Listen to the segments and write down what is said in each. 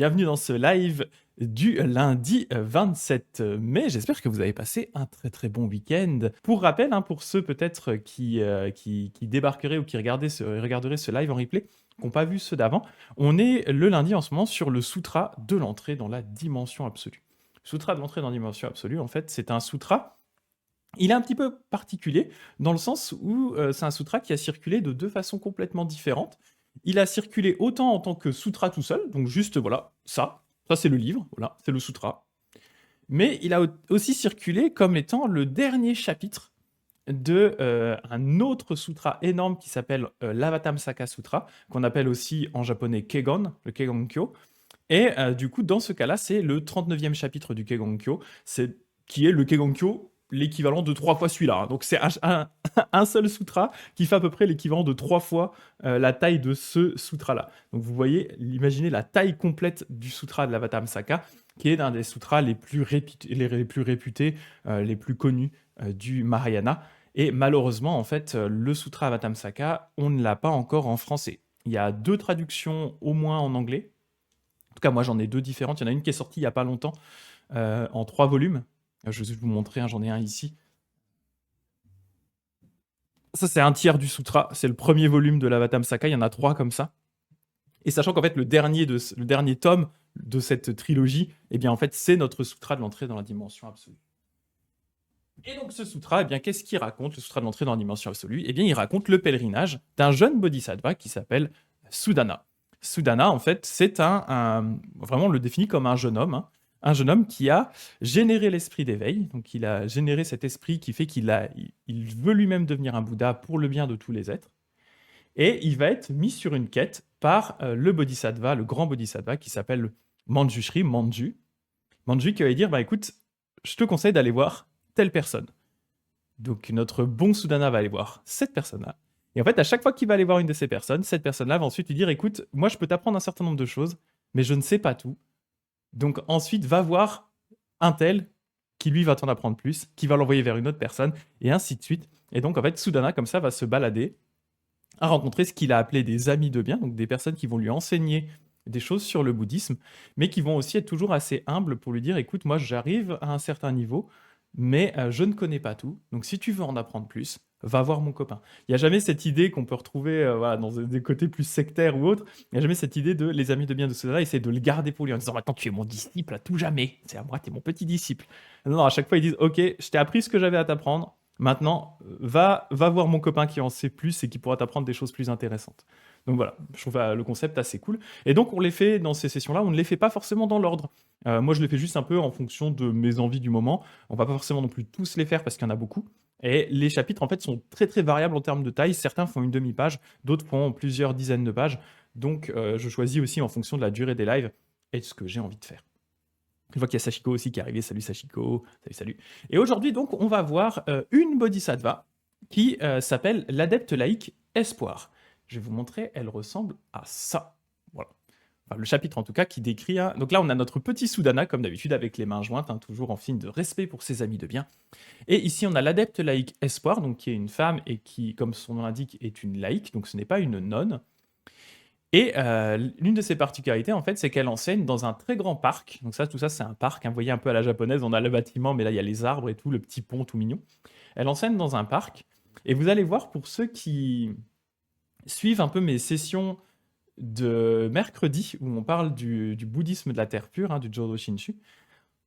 Bienvenue dans ce live du lundi 27 mai. J'espère que vous avez passé un très très bon week-end. Pour rappel, hein, pour ceux peut-être qui débarqueraient ou qui regarderaient ce live en replay, qui n'ont pas vu ceux d'avant, on est le lundi en ce moment sur le sutra de l'entrée dans la dimension absolue. Sutra de l'entrée dans la dimension absolue, en fait, c'est un sutra. Il est un petit peu particulier dans le sens où c'est un sutra qui a circulé de deux façons complètement différentes. Il a circulé autant en tant que sutra tout seul, donc juste voilà, ça c'est le livre, voilà, c'est le sutra. Mais il a aussi circulé comme étant le dernier chapitre de un autre sutra énorme qui s'appelle l'Avatamsaka Sutra, qu'on appelle aussi en japonais Kegon, le Kegonkyo. Et du coup, dans ce cas-là, c'est le 39e chapitre du Kegonkyo, qui est le Kegonkyo, l'équivalent de 3 fois celui-là. Donc c'est un seul sutra qui fait à peu près l'équivalent de 3 fois la taille de ce sutra-là. Donc vous voyez, imaginez la taille complète du sutra de l'Avatamsaka, qui est l'un des sutras les plus réputés, les plus connus du Mahayana. Et malheureusement, en fait, le sutra Avatamsaka, on ne l'a pas encore en français. Il y a 2 traductions au moins en anglais. En tout cas, moi, j'en ai 2 différentes. Il y en a une qui est sortie il y a pas longtemps, en 3 volumes. Je vais vous montrer, hein, j'en ai un ici. Ça, c'est un tiers du sutra. C'est le premier volume de l'Avatamsaka. Il y en a 3 comme ça. Et sachant qu'en fait, le dernier tome de cette trilogie, eh bien, en fait, c'est notre sutra de l'entrée dans la dimension absolue. Et donc, ce sutra, eh bien, qu'est-ce qu'il raconte, le sutra de l'entrée dans la dimension absolue? Eh bien, il raconte le pèlerinage d'un jeune bodhisattva qui s'appelle Sudana. Sudana, en fait, c'est vraiment, on le définit comme un jeune homme, hein. Un jeune homme qui a généré l'esprit d'éveil. Donc, il a généré cet esprit qui fait il veut lui-même devenir un Bouddha pour le bien de tous les êtres. Et il va être mis sur une quête par le bodhisattva, le grand bodhisattva qui s'appelle Manjushri, Manju. Manju qui va lui dire, bah écoute, je te conseille d'aller voir telle personne. Donc notre bon Sudana va aller voir cette personne-là. Et en fait, à chaque fois qu'il va aller voir une de ces personnes, cette personne-là va ensuite lui dire, écoute, moi je peux t'apprendre un certain nombre de choses, mais je ne sais pas tout. Donc ensuite, va voir un tel qui lui va t'en apprendre plus, qui va l'envoyer vers une autre personne, et ainsi de suite. Et donc en fait, Sudana, comme ça, va se balader à rencontrer ce qu'il a appelé des amis de bien, donc des personnes qui vont lui enseigner des choses sur le bouddhisme, mais qui vont aussi être toujours assez humbles pour lui dire, écoute, moi j'arrive à un certain niveau, mais je ne connais pas tout, donc si tu veux en apprendre plus, va voir mon copain. Il n'y a jamais cette idée qu'on peut retrouver voilà, dans des côtés plus sectaires ou autres, il n'y a jamais cette idée de les amis de bien de cela, essayer de le garder pour lui en disant, maintenant tu es mon disciple à tout jamais, c'est à moi, tu es mon petit disciple. Non, à chaque fois ils disent, ok, je t'ai appris ce que j'avais à t'apprendre, maintenant, va voir mon copain qui en sait plus et qui pourra t'apprendre des choses plus intéressantes. Donc voilà, je trouve le concept assez cool. Et donc on les fait dans ces sessions-là, on ne les fait pas forcément dans l'ordre. Moi je les fais juste un peu en fonction de mes envies du moment. On va pas forcément non plus tous les faire parce qu'il y en a beaucoup. Et les chapitres en fait sont très très variables en termes de taille. Certains font une demi-page, d'autres font plusieurs dizaines de pages. Donc je choisis aussi en fonction de la durée des lives et de ce que j'ai envie de faire. Je vois qu'il y a Sachiko aussi qui est arrivé. Salut Sachiko. Salut, salut. Et aujourd'hui, donc, on va voir une bodhisattva qui s'appelle l'adepte laïque Espoir. Je vais vous montrer, elle ressemble à ça. Voilà. Enfin, le chapitre en tout cas qui décrit. Donc là, on a notre petit Sudana, comme d'habitude, avec les mains jointes, hein, toujours en signe de respect pour ses amis de bien. Et ici, on a l'adepte laïque Espoir, donc qui est une femme et qui, comme son nom l'indique, est une laïque. Donc ce n'est pas une nonne. Et l'une de ses particularités, en fait, c'est qu'elle enseigne dans un très grand parc. Donc ça, tout ça, c'est un parc, hein. Vous voyez un peu à la japonaise, on a le bâtiment, mais là, il y a les arbres et tout, le petit pont tout mignon. Elle enseigne dans un parc. Et vous allez voir, pour ceux qui suivent un peu mes sessions de mercredi, où on parle du bouddhisme de la terre pure, hein, du Jodo Shinshu,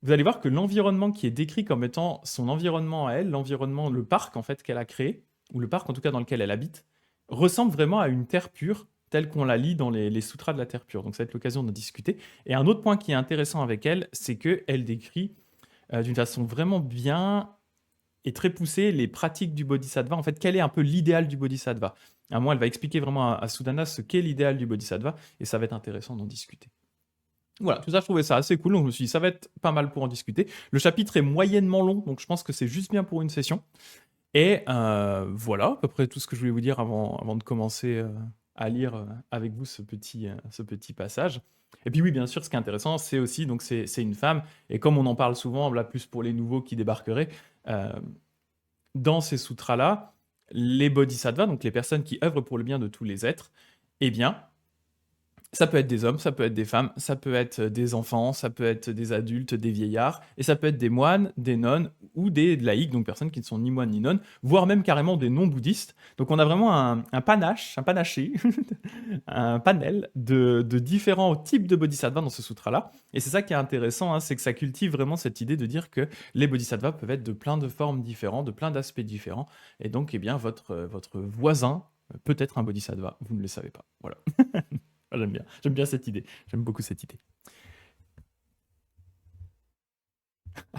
vous allez voir que l'environnement qui est décrit comme étant son environnement à elle, l'environnement, le parc, en fait, qu'elle a créé, ou le parc, en tout cas, dans lequel elle habite, ressemble vraiment à une terre pure, telle qu'on la lit dans les sutras de la terre pure. Donc ça va être l'occasion d'en discuter. Et un autre point qui est intéressant avec elle, c'est qu'elle décrit d'une façon vraiment bien et très poussée les pratiques du bodhisattva. En fait, quel est un peu l'idéal du bodhisattva? À un moment, elle va expliquer vraiment à Sudana ce qu'est l'idéal du bodhisattva, et ça va être intéressant d'en discuter. Voilà, tout ça, je trouvais ça assez cool, donc je me suis dit, ça va être pas mal pour en discuter. Le chapitre est moyennement long, donc je pense que c'est juste bien pour une session. Et voilà, à peu près tout ce que je voulais vous dire avant de commencer à lire avec vous ce petit passage. Et puis oui, bien sûr, ce qui est intéressant, c'est aussi, donc c'est une femme, et comme on en parle souvent, là plus pour les nouveaux qui débarqueraient, dans ces sutras-là, les bodhisattvas, donc les personnes qui œuvrent pour le bien de tous les êtres, eh bien, Ça peut être des hommes, ça peut être des femmes, ça peut être des enfants, ça peut être des adultes, des vieillards, et ça peut être des moines, des nonnes ou des laïcs, donc personnes qui ne sont ni moines ni nonnes, voire même carrément des non-bouddhistes. Donc on a vraiment un panache, un panaché, un panel de différents types de bodhisattvas dans ce sutra-là. Et c'est ça qui est intéressant, hein, c'est que ça cultive vraiment cette idée de dire que les bodhisattvas peuvent être de plein de formes différentes, de plein d'aspects différents. Et donc, eh bien, votre voisin peut être un bodhisattva, vous ne le savez pas. Voilà. Ah, j'aime bien cette idée. J'aime beaucoup cette idée.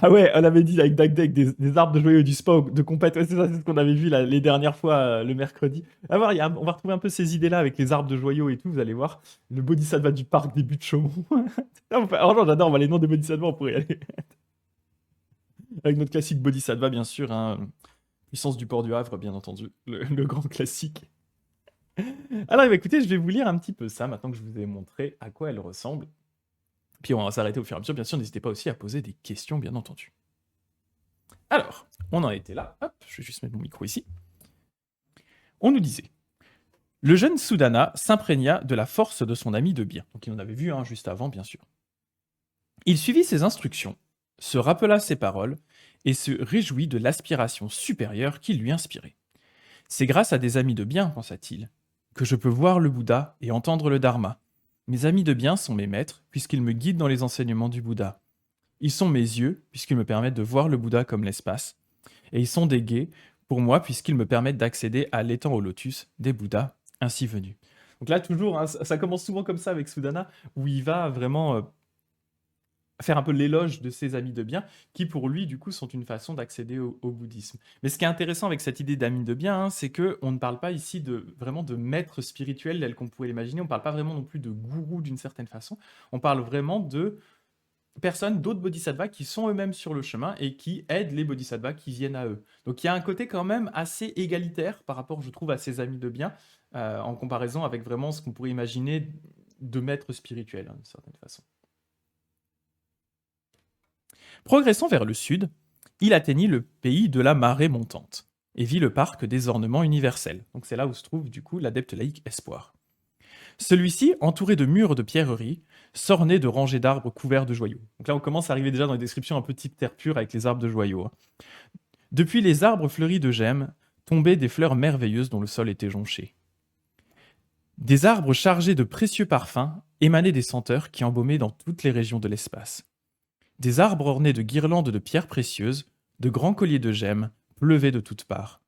Ah ouais, on avait dit avec Dag Dag des arbres de joyaux du spa de compète. Ouais, c'est ça, c'est ce qu'on avait vu là, les dernières fois le mercredi. À voir, on va retrouver un peu ces idées-là avec les arbres de joyaux et tout, vous allez voir. Le bodhisattva du parc des buttes Chaumont. Franchement, j'adore, on va les noms des bodhisattvas, on pourrait y aller. Avec notre classique bodhisattva, bien sûr. Hein. Puissance du port du Havre, bien entendu. Le grand classique. Alors, bah, écoutez, je vais vous lire un petit peu ça maintenant que je vous ai montré à quoi elle ressemble. Puis on va s'arrêter au fur et à mesure. Bien sûr, n'hésitez pas aussi à poser des questions, bien entendu. Alors, on en était là. Hop, je vais juste mettre mon micro ici. On nous disait le jeune Soudana s'imprégna de la force de son ami de bien. Donc, il en avait vu un juste avant, bien sûr. Il suivit ses instructions, se rappela ses paroles et se réjouit de l'aspiration supérieure qu'il lui inspirait. C'est grâce à des amis de bien, pensa-t-il, que je peux voir le Bouddha et entendre le Dharma. Mes amis de bien sont mes maîtres, puisqu'ils me guident dans les enseignements du Bouddha. Ils sont mes yeux, puisqu'ils me permettent de voir le Bouddha comme l'espace. Et ils sont des guets pour moi, puisqu'ils me permettent d'accéder à l'étang au lotus des Bouddhas ainsi venus. Donc là, toujours, hein, ça commence souvent comme ça avec Sudana, où il va vraiment faire un peu l'éloge de ses amis de bien, qui pour lui, du coup, sont une façon d'accéder au bouddhisme. Mais ce qui est intéressant avec cette idée d'amis de bien, hein, c'est qu'on ne parle pas ici vraiment de maître spirituel tel qu'on pouvait l'imaginer, on ne parle pas vraiment non plus de gourou d'une certaine façon, on parle vraiment de personnes, d'autres bodhisattvas qui sont eux-mêmes sur le chemin et qui aident les bodhisattvas qui viennent à eux. Donc il y a un côté quand même assez égalitaire par rapport, je trouve, à ses amis de bien, en comparaison avec vraiment ce qu'on pourrait imaginer de maître spirituel, hein, d'une certaine façon. Progressant vers le sud, il atteignit le pays de la marée montante et vit le parc des ornements universels. Donc c'est là où se trouve du coup l'adepte laïque Espoir. Celui-ci, entouré de murs de pierreries, s'ornait de rangées d'arbres couverts de joyaux. Donc là, on commence à arriver déjà dans les descriptions un peu type terre pure avec les arbres de joyaux. Hein. Depuis les arbres fleuris de gemmes, tombaient des fleurs merveilleuses dont le sol était jonché. Des arbres chargés de précieux parfums émanaient des senteurs qui embaumaient dans toutes les régions de l'espace. Des arbres ornés de guirlandes de pierres précieuses, de grands colliers de gemmes, pleuvaient de toutes parts.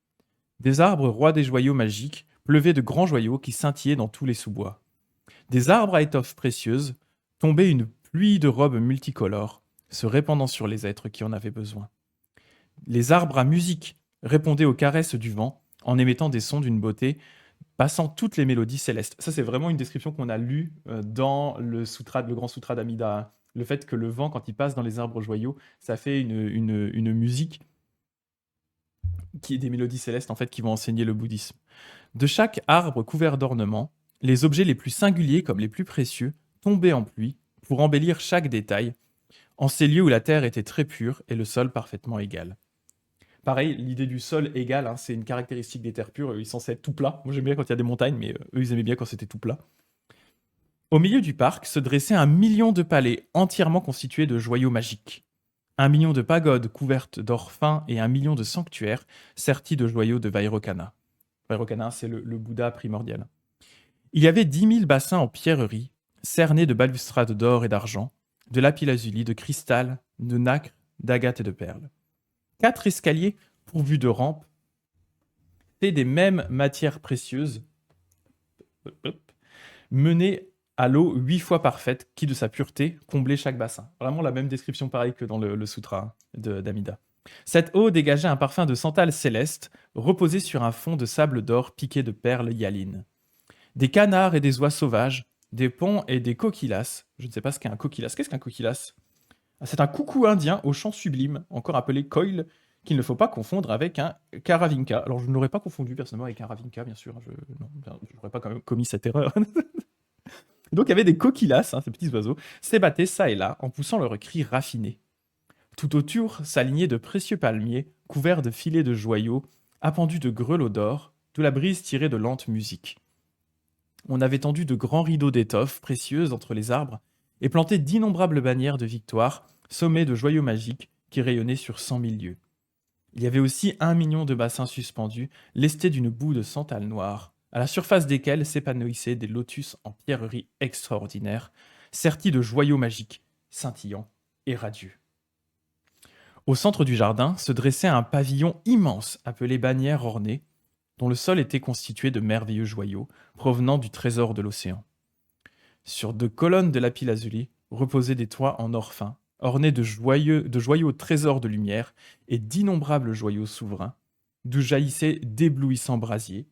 Des arbres rois des joyaux magiques pleuvaient de grands joyaux qui scintillaient dans tous les sous-bois. Des arbres à étoffes précieuses tombait une pluie de robes multicolores, se répandant sur les êtres qui en avaient besoin. Les arbres à musique répondaient aux caresses du vent en émettant des sons d'une beauté passant toutes les mélodies célestes. Ça, c'est vraiment une description qu'on a lue dans le grand sutra d'Amida. Le fait que le vent, quand il passe dans les arbres joyaux, ça fait une musique qui est des mélodies célestes en fait qui vont enseigner le bouddhisme. De chaque arbre couvert d'ornements, les objets les plus singuliers comme les plus précieux tombaient en pluie pour embellir chaque détail, en ces lieux où la terre était très pure et le sol parfaitement égal. Pareil, l'idée du sol égal, hein, c'est une caractéristique des terres pures, ils sont censés être tout plat. Moi j'aime bien quand il y a des montagnes, mais eux ils aimaient bien quand c'était tout plat. Au milieu du parc se dressait 1 million de palais entièrement constitués de joyaux magiques. 1 million de pagodes couvertes d'or fin et 1 million de sanctuaires sertis de joyaux de Vairocana. Vairocana, c'est le Bouddha primordial. Il y avait 10 000 bassins en pierreries, cernés de balustrades d'or et d'argent, de lapis-lazuli, de cristal, de nacre, d'agate et de perles. 4 escaliers pourvus de rampes, faits des mêmes matières précieuses, menaient à l'eau 8 fois parfaite, qui de sa pureté comblait chaque bassin. Vraiment la même description pareil que dans le sutra d'Amida. Cette eau dégageait un parfum de santal céleste, reposé sur un fond de sable d'or piqué de perles hyalines. Des canards et des oies sauvages, des ponts et des coquillas. Je ne sais pas ce qu'est un coquillas. Qu'est-ce qu'un coquillas? C'est un coucou indien au chant sublime, encore appelé coil, qu'il ne faut pas confondre avec un karavinka. Alors je ne l'aurais pas confondu personnellement avec un ravinka, bien sûr. Je n'aurais pas quand même commis cette erreur. Donc il y avait des coquillas, hein, ces petits oiseaux, s'ébattaient ça et là en poussant leurs cris raffinés. Tout autour s'alignaient de précieux palmiers, couverts de filets de joyaux, appendus de grelots d'or, d'où la brise tirait de lentes musiques. On avait tendu de grands rideaux d'étoffes précieuses entre les arbres et planté d'innombrables bannières de victoire, sommées de joyaux magiques qui rayonnaient sur 100 000 lieues. Il y avait aussi 1 million de bassins suspendus, lestés d'une boue de santal noire, à la surface desquels s'épanouissaient des lotus en pierreries extraordinaires, sertis de joyaux magiques, scintillants et radieux. Au centre du jardin se dressait un pavillon immense appelé bannière ornée, dont le sol était constitué de merveilleux joyaux provenant du trésor de l'océan. Sur 2 colonnes de lapis-lazuli reposaient des toits en or fin, ornés de joyaux trésors de lumière et d'innombrables joyaux souverains, d'où jaillissaient d'éblouissants brasiers.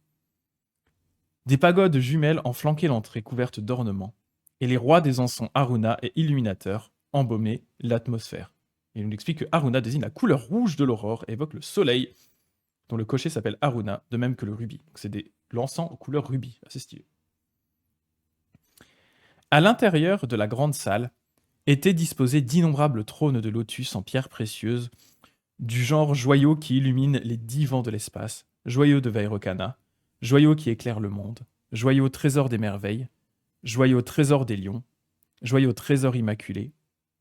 Des pagodes jumelles en flanquaient l'entrée couverte d'ornements, et les rois des encens Haruna et illuminateurs embaumaient l'atmosphère. Et il nous explique que Haruna désigne la couleur rouge de l'aurore et évoque le soleil, dont le cocher s'appelle Haruna, de même que le rubis. Donc c'est de l'encens aux couleurs rubis, assez stylé. À l'intérieur de la grande salle étaient disposés d'innombrables trônes de lotus en pierres précieuses, du genre joyaux qui illuminent les 10 vents de l'espace, joyaux de Vairocana, joyaux qui éclairent le monde, joyaux trésor des merveilles, joyaux trésor des lions, joyaux trésor immaculé,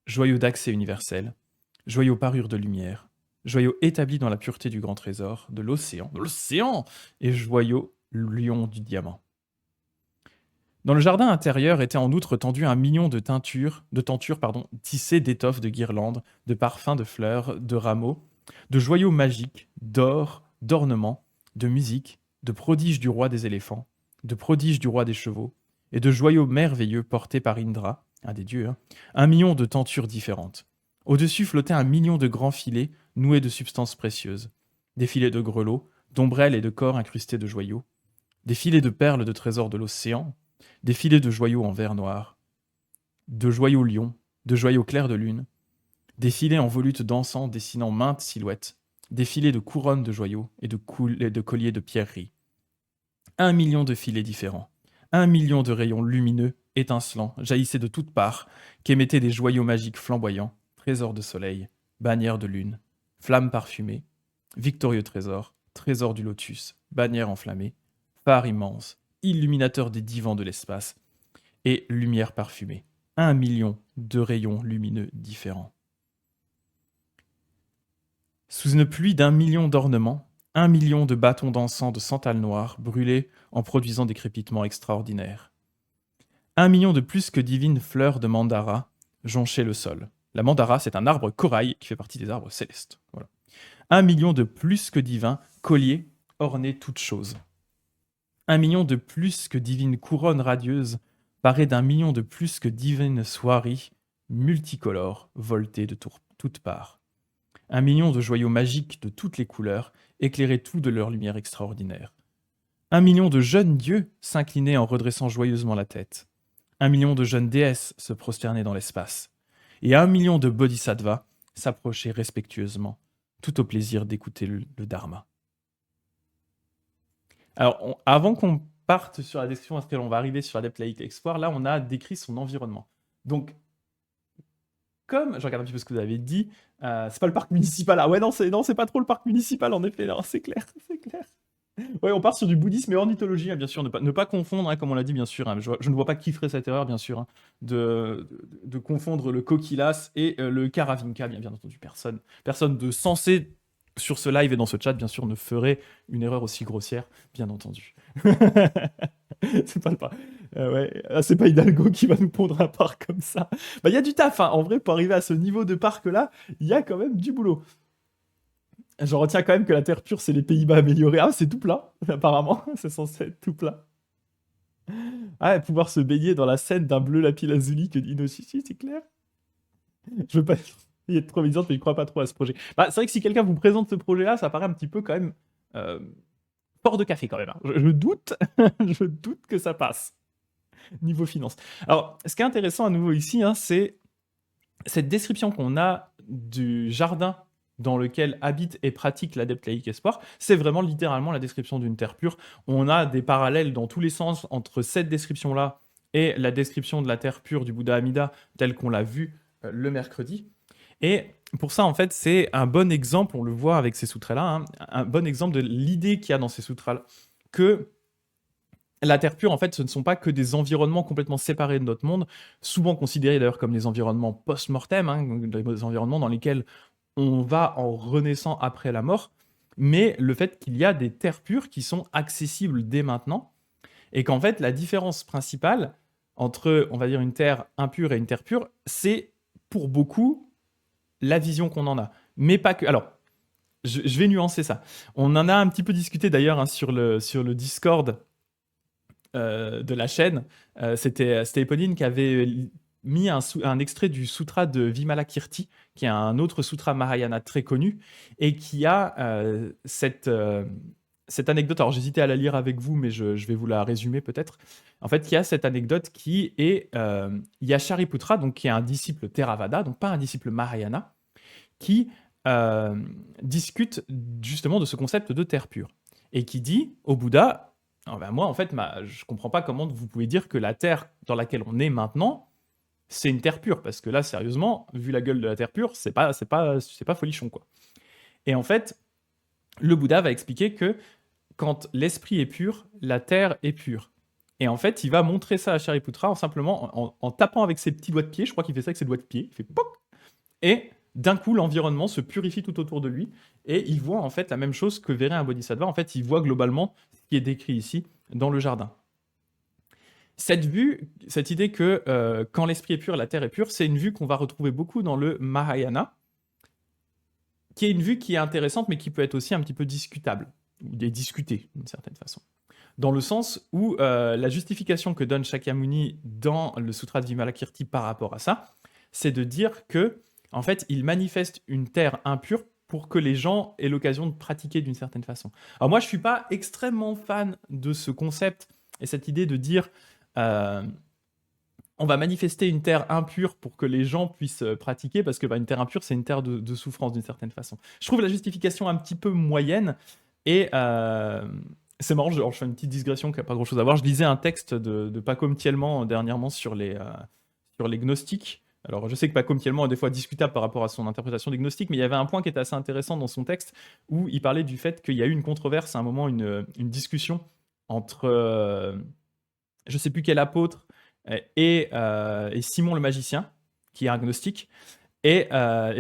joyaux d'accès universel, joyaux parure de lumière, joyaux établis dans la pureté du grand trésor, de l'océan, et joyaux lion du diamant. Dans le jardin intérieur était en outre tendu 1 million de tentures tissées d'étoffes, de guirlandes, de parfums, de fleurs, de rameaux, de joyaux magiques, d'or, d'ornements, de musique, de prodiges du roi des éléphants, de prodiges du roi des chevaux, et de joyaux merveilleux portés par Indra, un des dieux, 1 million de tentures différentes. Au-dessus flottaient 1 million de grands filets noués de substances précieuses, des filets de grelots, d'ombrelles et de corps incrustés de joyaux, des filets de perles de trésors de l'océan, des filets de joyaux en verre noir, de joyaux lions, de joyaux clairs de lune, des filets en volutes d'encens dessinant maintes silhouettes, des filets de couronnes de joyaux et de colliers de pierreries. 1 million de filets différents, 1 million de rayons lumineux, étincelants, jaillissaient de toutes parts, qu'émettaient des joyaux magiques flamboyants, trésors de soleil, bannières de lune, flammes parfumées, victorieux trésors, trésors du lotus, bannières enflammées, phares immenses, illuminateur des divans de l'espace, et lumière parfumée. 1 million de rayons lumineux différents. Sous une pluie d'1 million d'ornements, 1 million de bâtons d'encens de santal noir brûlés en produisant des crépitements extraordinaires. 1 million de plus que divines fleurs de mandara jonchaient le sol. La mandara, c'est un arbre corail qui fait partie des arbres célestes. Voilà. 1 million de plus que divins colliers ornaient toutes choses. 1 million de plus que divines couronnes radieuses, parées d'1 million de plus que divines soieries, multicolores, voltées de toutes parts. 1 million de joyaux magiques de toutes les couleurs, éclairaient tout de leur lumière extraordinaire. 1 million de jeunes dieux s'inclinaient en redressant joyeusement la tête. 1 million de jeunes déesses se prosternaient dans l'espace. Et 1 million de bodhisattvas s'approchaient respectueusement, tout au plaisir d'écouter le Dharma. Alors, avant qu'on parte sur la description, parce que l'on va arriver sur Adept Light Explorer, là, on a décrit son environnement. Donc, comme je regarde un petit peu ce que vous avez dit, c'est pas le parc municipal. Ah ouais, non, c'est pas trop le parc municipal, en effet, non, c'est clair, c'est clair. Ouais, on part sur du bouddhisme et ornithologie, hein, bien sûr, ne pas confondre, hein, comme on l'a dit, bien sûr. Hein, je ne vois pas qui ferait cette erreur, bien sûr, hein, de confondre le Kokilas et le Karavinka, bien entendu. Personne de sensé sur ce live et dans ce chat, bien sûr, ne ferait une erreur aussi grossière, bien entendu. C'est pas le parc. Ouais. Ah, c'est pas Hidalgo qui va nous pondre un parc comme ça. Bah, il y a du taf, hein. En vrai, pour arriver à ce niveau de parc-là, il y a quand même du boulot. Je retiens quand même que la terre pure, c'est les Pays-Bas améliorés. Ah, c'est tout plat, apparemment. C'est censé être tout plat. Ah, pouvoir se baigner dans la Seine d'un bleu lapis-lazuli que dit Inochichi, c'est clair. Je veux pas y être trop évident, mais je crois pas trop à ce projet. Bah, c'est vrai que si quelqu'un vous présente ce projet-là, ça paraît un petit peu quand même fort de café quand même. Hein. Je doute, je doute que ça passe niveau finance. Alors, ce qui est intéressant à nouveau ici, hein, c'est cette description qu'on a du jardin dans lequel habite et pratique l'adepte laïque espoir, c'est vraiment littéralement la description d'une terre pure. On a des parallèles dans tous les sens entre cette description-là et la description de la terre pure du Bouddha Amida, telle qu'on l'a vu le mercredi. Et pour ça, en fait, c'est un bon exemple, on le voit avec ces sutras-là, hein, un bon exemple de l'idée qu'il y a dans ces sutras-là, que la Terre pure, en fait, ce ne sont pas que des environnements complètement séparés de notre monde, souvent considérés d'ailleurs comme des environnements post-mortem, hein, des environnements dans lesquels on va en renaissant après la mort, mais le fait qu'il y a des terres pures qui sont accessibles dès maintenant, et qu'en fait, la différence principale entre, on va dire, une terre impure et une terre pure, c'est pour beaucoup la vision qu'on en a. Mais pas que. Alors, je vais nuancer ça. On en a un petit peu discuté d'ailleurs, hein, sur le Discord de la chaîne. C'était Eponine qui avait mis un extrait du sutra de Vimalakirti, qui est un autre sutra Mahayana très connu, et qui a cette anecdote. Alors j'hésitais à la lire avec vous, mais je vais vous la résumer peut-être. En fait, il y a cette anecdote qui est, il y a Shariputra, donc qui est un disciple Theravada, donc pas un disciple Mahayana, qui discute justement de ce concept de terre pure, et qui dit au Bouddha, ah ben moi en fait, je comprends pas comment vous pouvez dire que la terre dans laquelle on est maintenant, c'est une terre pure, parce que là, sérieusement, vu la gueule de la terre pure, c'est pas folichon, quoi. Et en fait, le Bouddha va expliquer que quand l'esprit est pur, la terre est pure. Et en fait, il va montrer ça à Shariputra en tapant avec ses petits doigts de pied. Je crois qu'il fait ça avec ses doigts de pied. Il fait POC, et d'un coup, l'environnement se purifie tout autour de lui, et il voit en fait la même chose que verrait un bodhisattva. En fait, il voit globalement ce qui est décrit ici dans le jardin. Cette vue, cette idée que quand l'esprit est pur, la terre est pure, c'est une vue qu'on va retrouver beaucoup dans le Mahayana, qui est une vue qui est intéressante, mais qui peut être aussi un petit peu discutable, ou discutée d'une certaine façon. Dans le sens où la justification que donne Shakyamuni dans le Sutra de Vimalakirti par rapport à ça, c'est de dire que, en fait, il manifeste une terre impure pour que les gens aient l'occasion de pratiquer d'une certaine façon. Alors moi, je suis pas extrêmement fan de ce concept et cette idée de dire on va manifester une terre impure pour que les gens puissent pratiquer, parce que une terre impure, c'est une terre de souffrance d'une certaine façon. Je trouve la justification un petit peu moyenne, et c'est marrant, je fais une petite digression qui n'a pas grand-chose à voir. Je lisais un texte de Paco Mtielman dernièrement sur les gnostiques. Alors, je sais que Paco Mtielman est des fois discutable par rapport à son interprétation des gnostiques, mais il y avait un point qui était assez intéressant dans son texte, où il parlait du fait qu'il y a eu une controverse, à un moment, une discussion entre, je ne sais plus quel apôtre, et Simon le magicien, qui est un gnostique. Et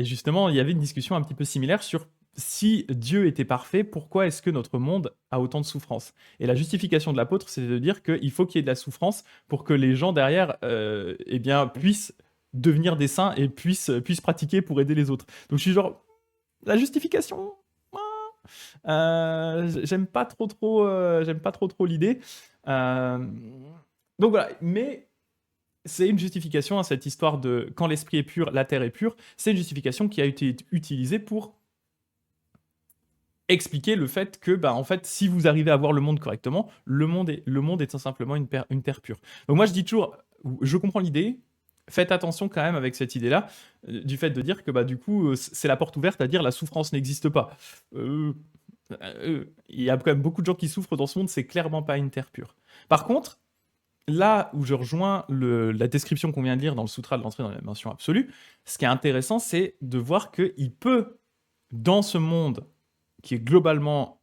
justement, il y avait une discussion un petit peu similaire sur si Dieu était parfait, pourquoi est-ce que notre monde a autant de souffrance? Et la justification de l'apôtre, c'est de dire qu'il faut qu'il y ait de la souffrance pour que les gens derrière eh bien, puissent devenir des saints et puissent pratiquer pour aider les autres. Donc je suis genre, la justification, j'aime pas trop l'idée. Donc voilà, mais c'est une justification à cette histoire de quand l'esprit est pur, la terre est pure. C'est une justification qui a été utilisée pour expliquer le fait que, en fait, si vous arrivez à voir le monde correctement, le monde est tout simplement une terre pure. Donc moi, je dis toujours, je comprends l'idée. Faites attention quand même avec cette idée-là, du fait de dire que du coup, c'est la porte ouverte à dire la souffrance n'existe pas. Il y a quand même beaucoup de gens qui souffrent dans ce monde, c'est clairement pas une terre pure. Par contre, là où je rejoins la description qu'on vient de lire dans le sutra de l'entrée dans la dimension absolue, ce qui est intéressant, c'est de voir qu'il peut, dans ce monde qui est globalement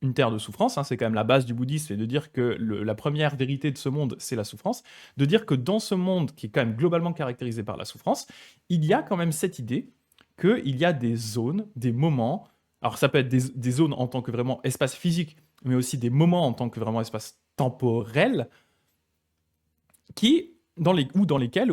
une terre de souffrance, hein, c'est quand même la base du bouddhisme, c'est de dire que la première vérité de ce monde, c'est la souffrance, de dire que dans ce monde qui est quand même globalement caractérisé par la souffrance, il y a quand même cette idée qu'il y a des zones, des moments, alors ça peut être des zones en tant que vraiment espace physique, mais aussi des moments en tant que vraiment espace temporel, dans lesquels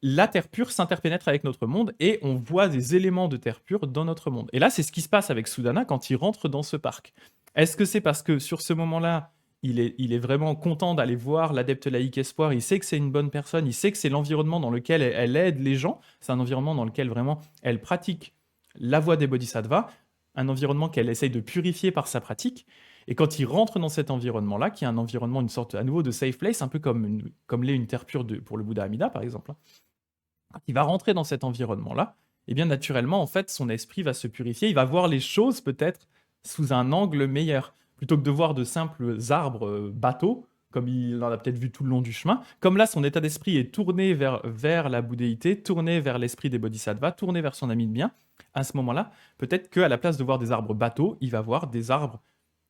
la terre pure s'interpénètre avec notre monde, et on voit des éléments de terre pure dans notre monde. Et là, c'est ce qui se passe avec Sudana quand il rentre dans ce parc. Est-ce que c'est parce que sur ce moment-là, il est vraiment content d'aller voir l'adepte laïque Espoir, il sait que c'est une bonne personne, il sait que c'est l'environnement dans lequel elle aide les gens, c'est un environnement dans lequel vraiment elle pratique la voie des bodhisattvas, un environnement qu'elle essaye de purifier par sa pratique. Et quand il rentre dans cet environnement-là, qui est un environnement, une sorte à nouveau de safe place, un peu comme l'est une terre pure pour le Bouddha Amida, par exemple, quand il va rentrer dans cet environnement-là, et bien naturellement, en fait, son esprit va se purifier, il va voir les choses peut-être sous un angle meilleur. Plutôt que de voir de simples arbres bateaux, comme il en a peut-être vu tout le long du chemin, comme là, son état d'esprit est tourné vers la bouddhéité, tourné vers l'esprit des bodhisattvas, tourné vers son ami de bien, à ce moment-là, peut-être qu'à la place de voir des arbres bateaux, il va voir des arbres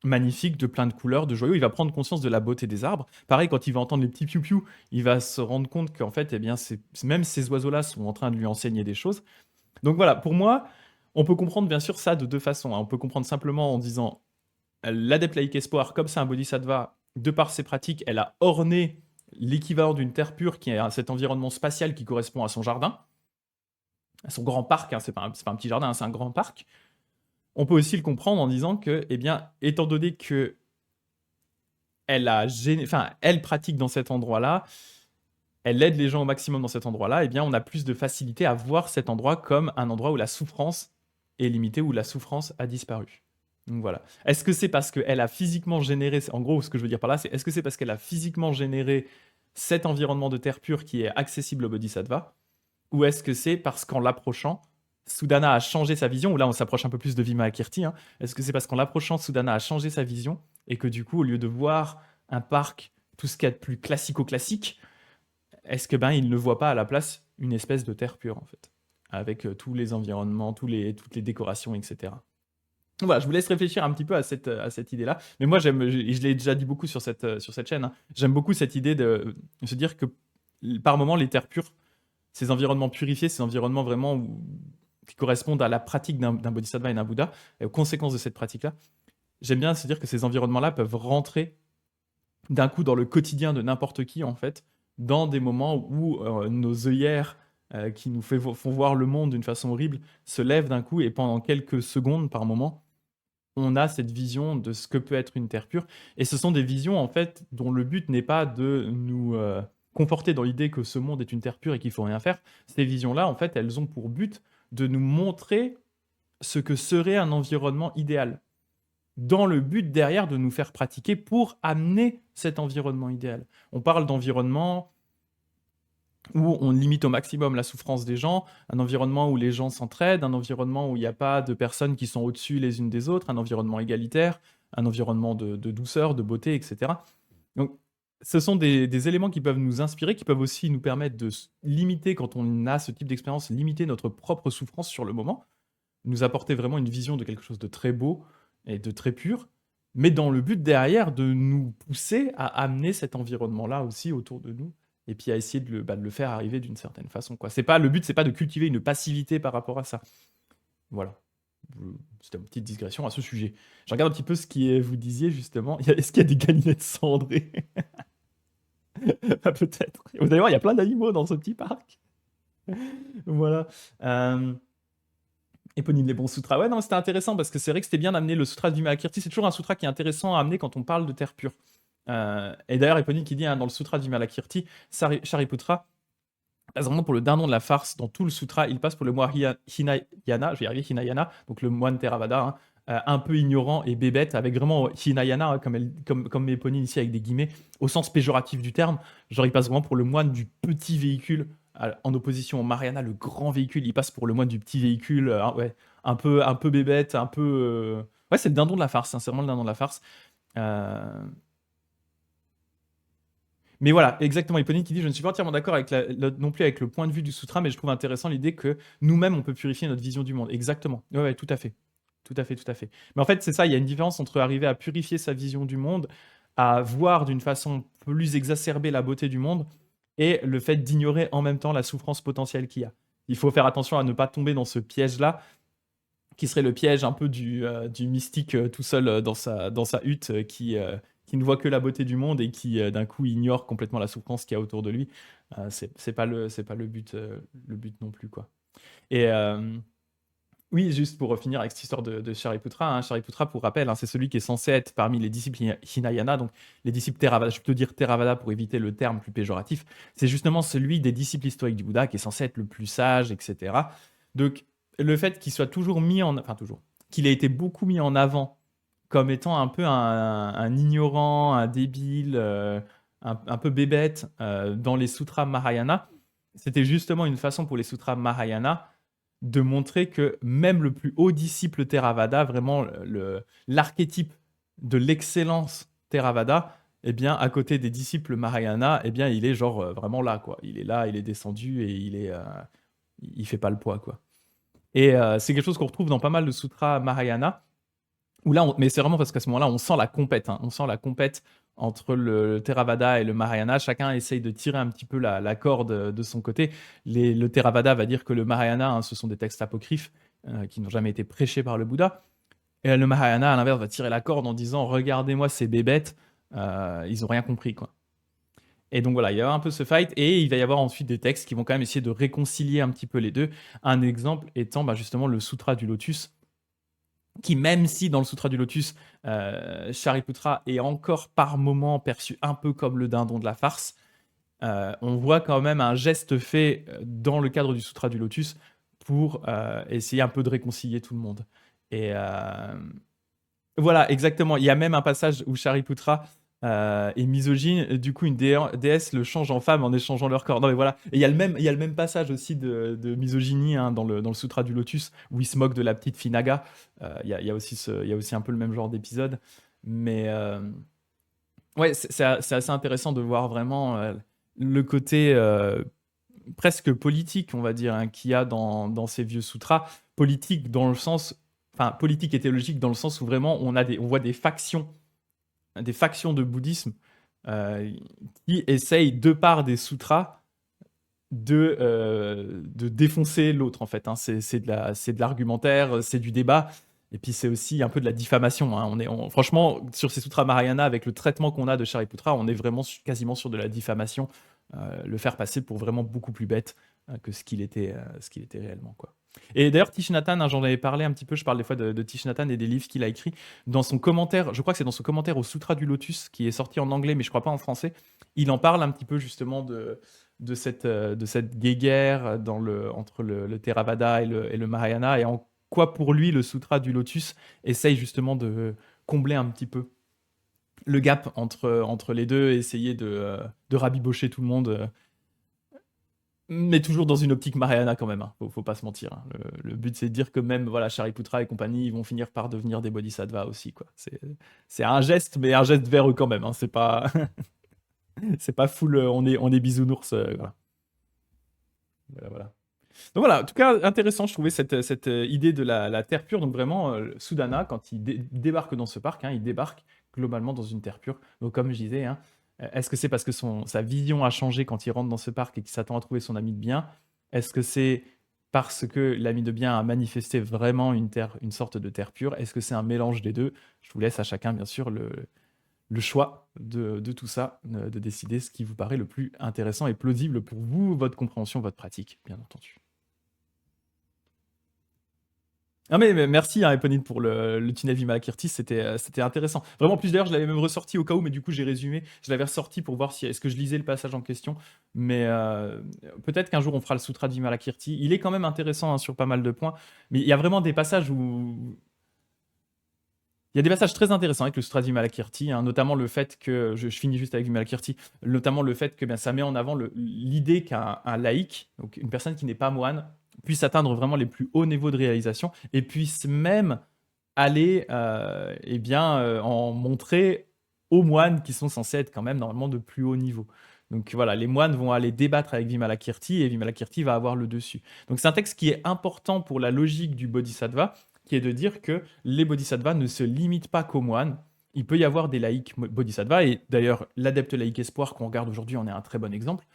magnifique, de plein de couleurs, de joyaux. Il va prendre conscience de la beauté des arbres. Pareil, quand il va entendre les petits piou-piou, il va se rendre compte qu'en fait, eh bien, même ces oiseaux-là sont en train de lui enseigner des choses. Donc voilà, pour moi, on peut comprendre bien sûr ça de deux façons, hein. On peut comprendre simplement en disant l'adepte laïque espoir, comme c'est un bodhisattva, de par ses pratiques, elle a orné l'équivalent d'une terre pure qui est cet environnement spatial qui correspond à son jardin, à son grand parc, hein. C'est pas un petit jardin, hein, c'est un grand parc. On peut aussi le comprendre en disant que, eh bien, étant donné que elle pratique dans cet endroit-là, elle aide les gens au maximum dans cet endroit-là, eh bien, on a plus de facilité à voir cet endroit comme un endroit où la souffrance est limitée, où la souffrance a disparu. Donc voilà. Est-ce que c'est parce qu'elle a physiquement généré, en gros, ce que je veux dire par là, c'est est-ce que c'est parce qu'elle a physiquement généré cet environnement de terre pure qui est accessible au bodhisattva, ou est-ce que c'est parce qu'en l'approchant, Sudana a changé sa vision, ou là on s'approche un peu plus de Vimalakirti, hein. Est-ce que c'est parce qu'en l'approchant, Sudana a changé sa vision, et que du coup, au lieu de voir un parc, tout ce qu'il y a de plus classico-classique, est-ce que il ne voit pas à la place une espèce de terre pure en fait, avec tous les environnements, toutes les décorations, etc. Voilà, je vous laisse réfléchir un petit peu à cette idée-là. Mais moi, je l'ai déjà dit beaucoup sur cette chaîne, hein, j'aime beaucoup cette idée de se dire que par moment, les terres pures, ces environnements purifiés, ces environnements vraiment qui correspondent à la pratique d'un bodhisattva et d'un Bouddha, et aux conséquences de cette pratique-là, j'aime bien se dire que ces environnements-là peuvent rentrer d'un coup dans le quotidien de n'importe qui, en fait, dans des moments où nos œillères qui nous font voir le monde d'une façon horrible se lèvent d'un coup, et pendant quelques secondes par moment, on a cette vision de ce que peut être une terre pure. Et ce sont des visions, en fait, dont le but n'est pas de nous conforter dans l'idée que ce monde est une terre pure et qu'il faut rien faire. Ces visions-là, en fait, elles ont pour but de nous montrer ce que serait un environnement idéal, dans le but derrière de nous faire pratiquer pour amener cet environnement idéal. On parle d'environnement où on limite au maximum la souffrance des gens, un environnement où les gens s'entraident, un environnement où il n'y a pas de personnes qui sont au-dessus les unes des autres, un environnement égalitaire, un environnement de douceur, de beauté, etc. Donc, ce sont des éléments qui peuvent nous inspirer, qui peuvent aussi nous permettre de limiter, quand on a ce type d'expérience, limiter notre propre souffrance sur le moment, nous apporter vraiment une vision de quelque chose de très beau et de très pur, mais dans le but derrière de nous pousser à amener cet environnement-là aussi autour de nous, et puis à essayer de le faire arriver d'une certaine façon, quoi. Le but, c'est pas de cultiver une passivité par rapport à ça. Voilà. C'était une petite digression à ce sujet. Je regarde un petit peu ce que vous disiez justement. Est-ce qu'il y a des galinettes cendrées? Peut-être. D'ailleurs, il y a plein d'animaux dans ce petit parc. Voilà. Éponine les bons sutras. Ouais, non, c'était intéressant parce que c'est vrai que c'était bien d'amener le sutra de Vimalakirti. C'est toujours un sutra qui est intéressant à amener quand on parle de terre pure. Et d'ailleurs, Éponine qui dit dans le sutra de Vimalakirti, Shariputra passe vraiment pour le dindon de la farce. Dans tout le sutra, il passe pour le moine Hinayana, je vais y arriver, Hinayana, donc le moine Theravada, hein, un peu ignorant et bébête, avec vraiment Hinayana, hein, comme Éponine ici avec des guillemets, au sens péjoratif du terme. Genre, il passe vraiment pour le moine du petit véhicule, en opposition au Mahayana, le grand véhicule. Il passe pour le moine du petit véhicule, ouais, un peu bébête, un peu. Ouais, c'est le dindon de la farce, hein, c'est vraiment le dindon de la farce. Mais voilà, exactement, Hippolyte qui dit: je ne suis pas entièrement d'accord non plus avec le point de vue du sutra, mais je trouve intéressant l'idée que nous-mêmes, on peut purifier notre vision du monde. Exactement. Ouais, ouais, tout à fait. Tout à fait, tout à fait. Mais en fait, c'est ça, il y a une différence entre arriver à purifier sa vision du monde, à voir d'une façon plus exacerbée la beauté du monde, et le fait d'ignorer en même temps la souffrance potentielle qu'il y a. Il faut faire attention à ne pas tomber dans ce piège-là, qui serait le piège un peu du mystique tout seul dans sa hutte qui ne voit que la beauté du monde et qui d'un coup ignore complètement la souffrance qu'il y a autour de lui. C'est pas le but non plus, quoi. Et oui, juste pour finir avec cette histoire de Shariputra, hein, Shariputra, pour rappel, hein, c'est celui qui est censé être parmi les disciples Hinayana, donc les disciples Theravada, je peux plutôt dire Theravada pour éviter le terme plus péjoratif, c'est justement celui des disciples historiques du Bouddha qui est censé être le plus sage, etc. Donc le fait qu'il soit toujours qu'il ait été beaucoup mis en avant comme étant un peu un ignorant, un débile, un peu bébête dans les sutras Mahayana, c'était justement une façon pour les sutras Mahayana de montrer que même le plus haut disciple Theravada, vraiment l'archétype de l'excellence Theravada, eh bien, à côté des disciples Mahayana, eh bien, il est genre vraiment là, quoi. Il est là, il est descendu et il fait pas le poids, quoi. Et c'est quelque chose qu'on retrouve dans pas mal de sutras Mahayana, Où là, mais c'est vraiment parce qu'à ce moment-là, on sent la compète, hein. On sent la compète entre le Theravada et le Mahayana. Chacun essaye de tirer un petit peu la corde de son côté. Le Theravada va dire que le Mahayana, hein, ce sont des textes apocryphes qui n'ont jamais été prêchés par le Bouddha. Et le Mahayana, à l'inverse, va tirer la corde en disant regardez-moi ces bébêtes, ils n'ont rien compris, quoi. Et donc voilà, il y a un peu ce fight, et il va y avoir ensuite des textes qui vont quand même essayer de réconcilier un petit peu les deux. Un exemple étant justement le Sutra du Lotus, qui, même si dans le Sutra du Lotus, Shariputra est encore par moments perçu un peu comme le dindon de la farce, on voit quand même un geste fait dans le cadre du Sutra du Lotus pour essayer un peu de réconcilier tout le monde. Et voilà, exactement. Il y a même un passage où Shariputra est misogyne, du coup une déesse le change en femme en échangeant leur corps. Non mais voilà. Et il y a le même passage aussi de misogynie, hein, dans le Sutra du Lotus, où il se moque de la petite fille Naga. Il y a aussi il y a aussi un peu le même genre d'épisode. Mais ouais, c'est assez intéressant de voir vraiment le côté presque politique, on va dire, hein, qu'il y a dans ces vieux sutras. Politique dans le sens, enfin politique et théologique dans le sens où vraiment on voit des factions de bouddhisme euh, qui essayent, de par des sutras, de défoncer l'autre, en fait, hein. C'est de l'argumentaire, c'est du débat, et puis c'est aussi un peu de la diffamation, hein. Franchement, sur ces sutras Mahayana, avec le traitement qu'on a de Shariputra, on est vraiment quasiment sur de la diffamation, le faire passer pour vraiment beaucoup plus bête que ce qu'il était réellement, quoi. Et d'ailleurs, Thich Nhat Hanh, hein, j'en avais parlé un petit peu, je parle des fois de Thich Nhat Hanh et des livres qu'il a écrits. Dans son commentaire, je crois que c'est dans son commentaire au Sutra du Lotus, qui est sorti en anglais, mais je crois pas en français, il en parle un petit peu justement de cette guéguerre entre le Theravada et le Mahayana, et en quoi pour lui le Sutra du Lotus essaye justement de combler un petit peu le gap entre les deux, essayer de rabibocher tout le monde, mais toujours dans une optique Mahayana quand même, hein. Faut pas se mentir, hein. Le but, c'est de dire que même voilà, Shariputra et compagnie, ils vont finir par devenir des bodhisattvas aussi, quoi. C'est un geste, mais un geste vers eux quand même, hein. C'est pas, c'est pas full, on est bisounours, voilà. Voilà, voilà. Donc voilà, en tout cas, intéressant, je trouvais cette idée de la terre pure. Donc vraiment, Sudana, quand il débarque dans ce parc, hein, il débarque globalement dans une terre pure. Donc comme je disais, hein, est-ce que c'est parce que sa vision a changé quand il rentre dans ce parc et qu'il s'attend à trouver son ami de bien? Est-ce que c'est parce que l'ami de bien a manifesté vraiment une sorte de terre pure? Est-ce que c'est un mélange des deux? Je vous laisse à chacun, bien sûr, le choix de tout ça, de décider ce qui vous paraît le plus intéressant et plausible pour vous, votre compréhension, votre pratique, bien entendu. Ah mais merci, hein, Eponine, pour le tunnel Vimalakirti, c'était intéressant. Vraiment, en plus d'ailleurs, je l'avais même ressorti au cas où, mais du coup j'ai résumé, je l'avais ressorti pour voir si est-ce que je lisais le passage en question, mais peut-être qu'un jour on fera le sutra de Vimalakirti. Il est quand même intéressant, hein, sur pas mal de points, mais il y a vraiment des passages où il y a des passages très intéressants avec le Sutra de Vimalakirti, hein, notamment le fait que, je finis juste avec Vimalakirti, notamment le fait que ça met en avant l'idée qu'un laïc, donc une personne qui n'est pas moine, puisse atteindre vraiment les plus hauts niveaux de réalisation et puisse même aller en montrer aux moines qui sont censés être quand même normalement de plus haut niveau. Donc voilà, les moines vont aller débattre avec Vimalakirti et Vimalakirti va avoir le dessus. Donc c'est un texte qui est important pour la logique du bodhisattva, qui est de dire que les bodhisattvas ne se limitent pas qu'aux moines. Il peut y avoir des laïcs bodhisattvas, et d'ailleurs l'adepte laïque espoir qu'on regarde aujourd'hui en est un très bon exemple,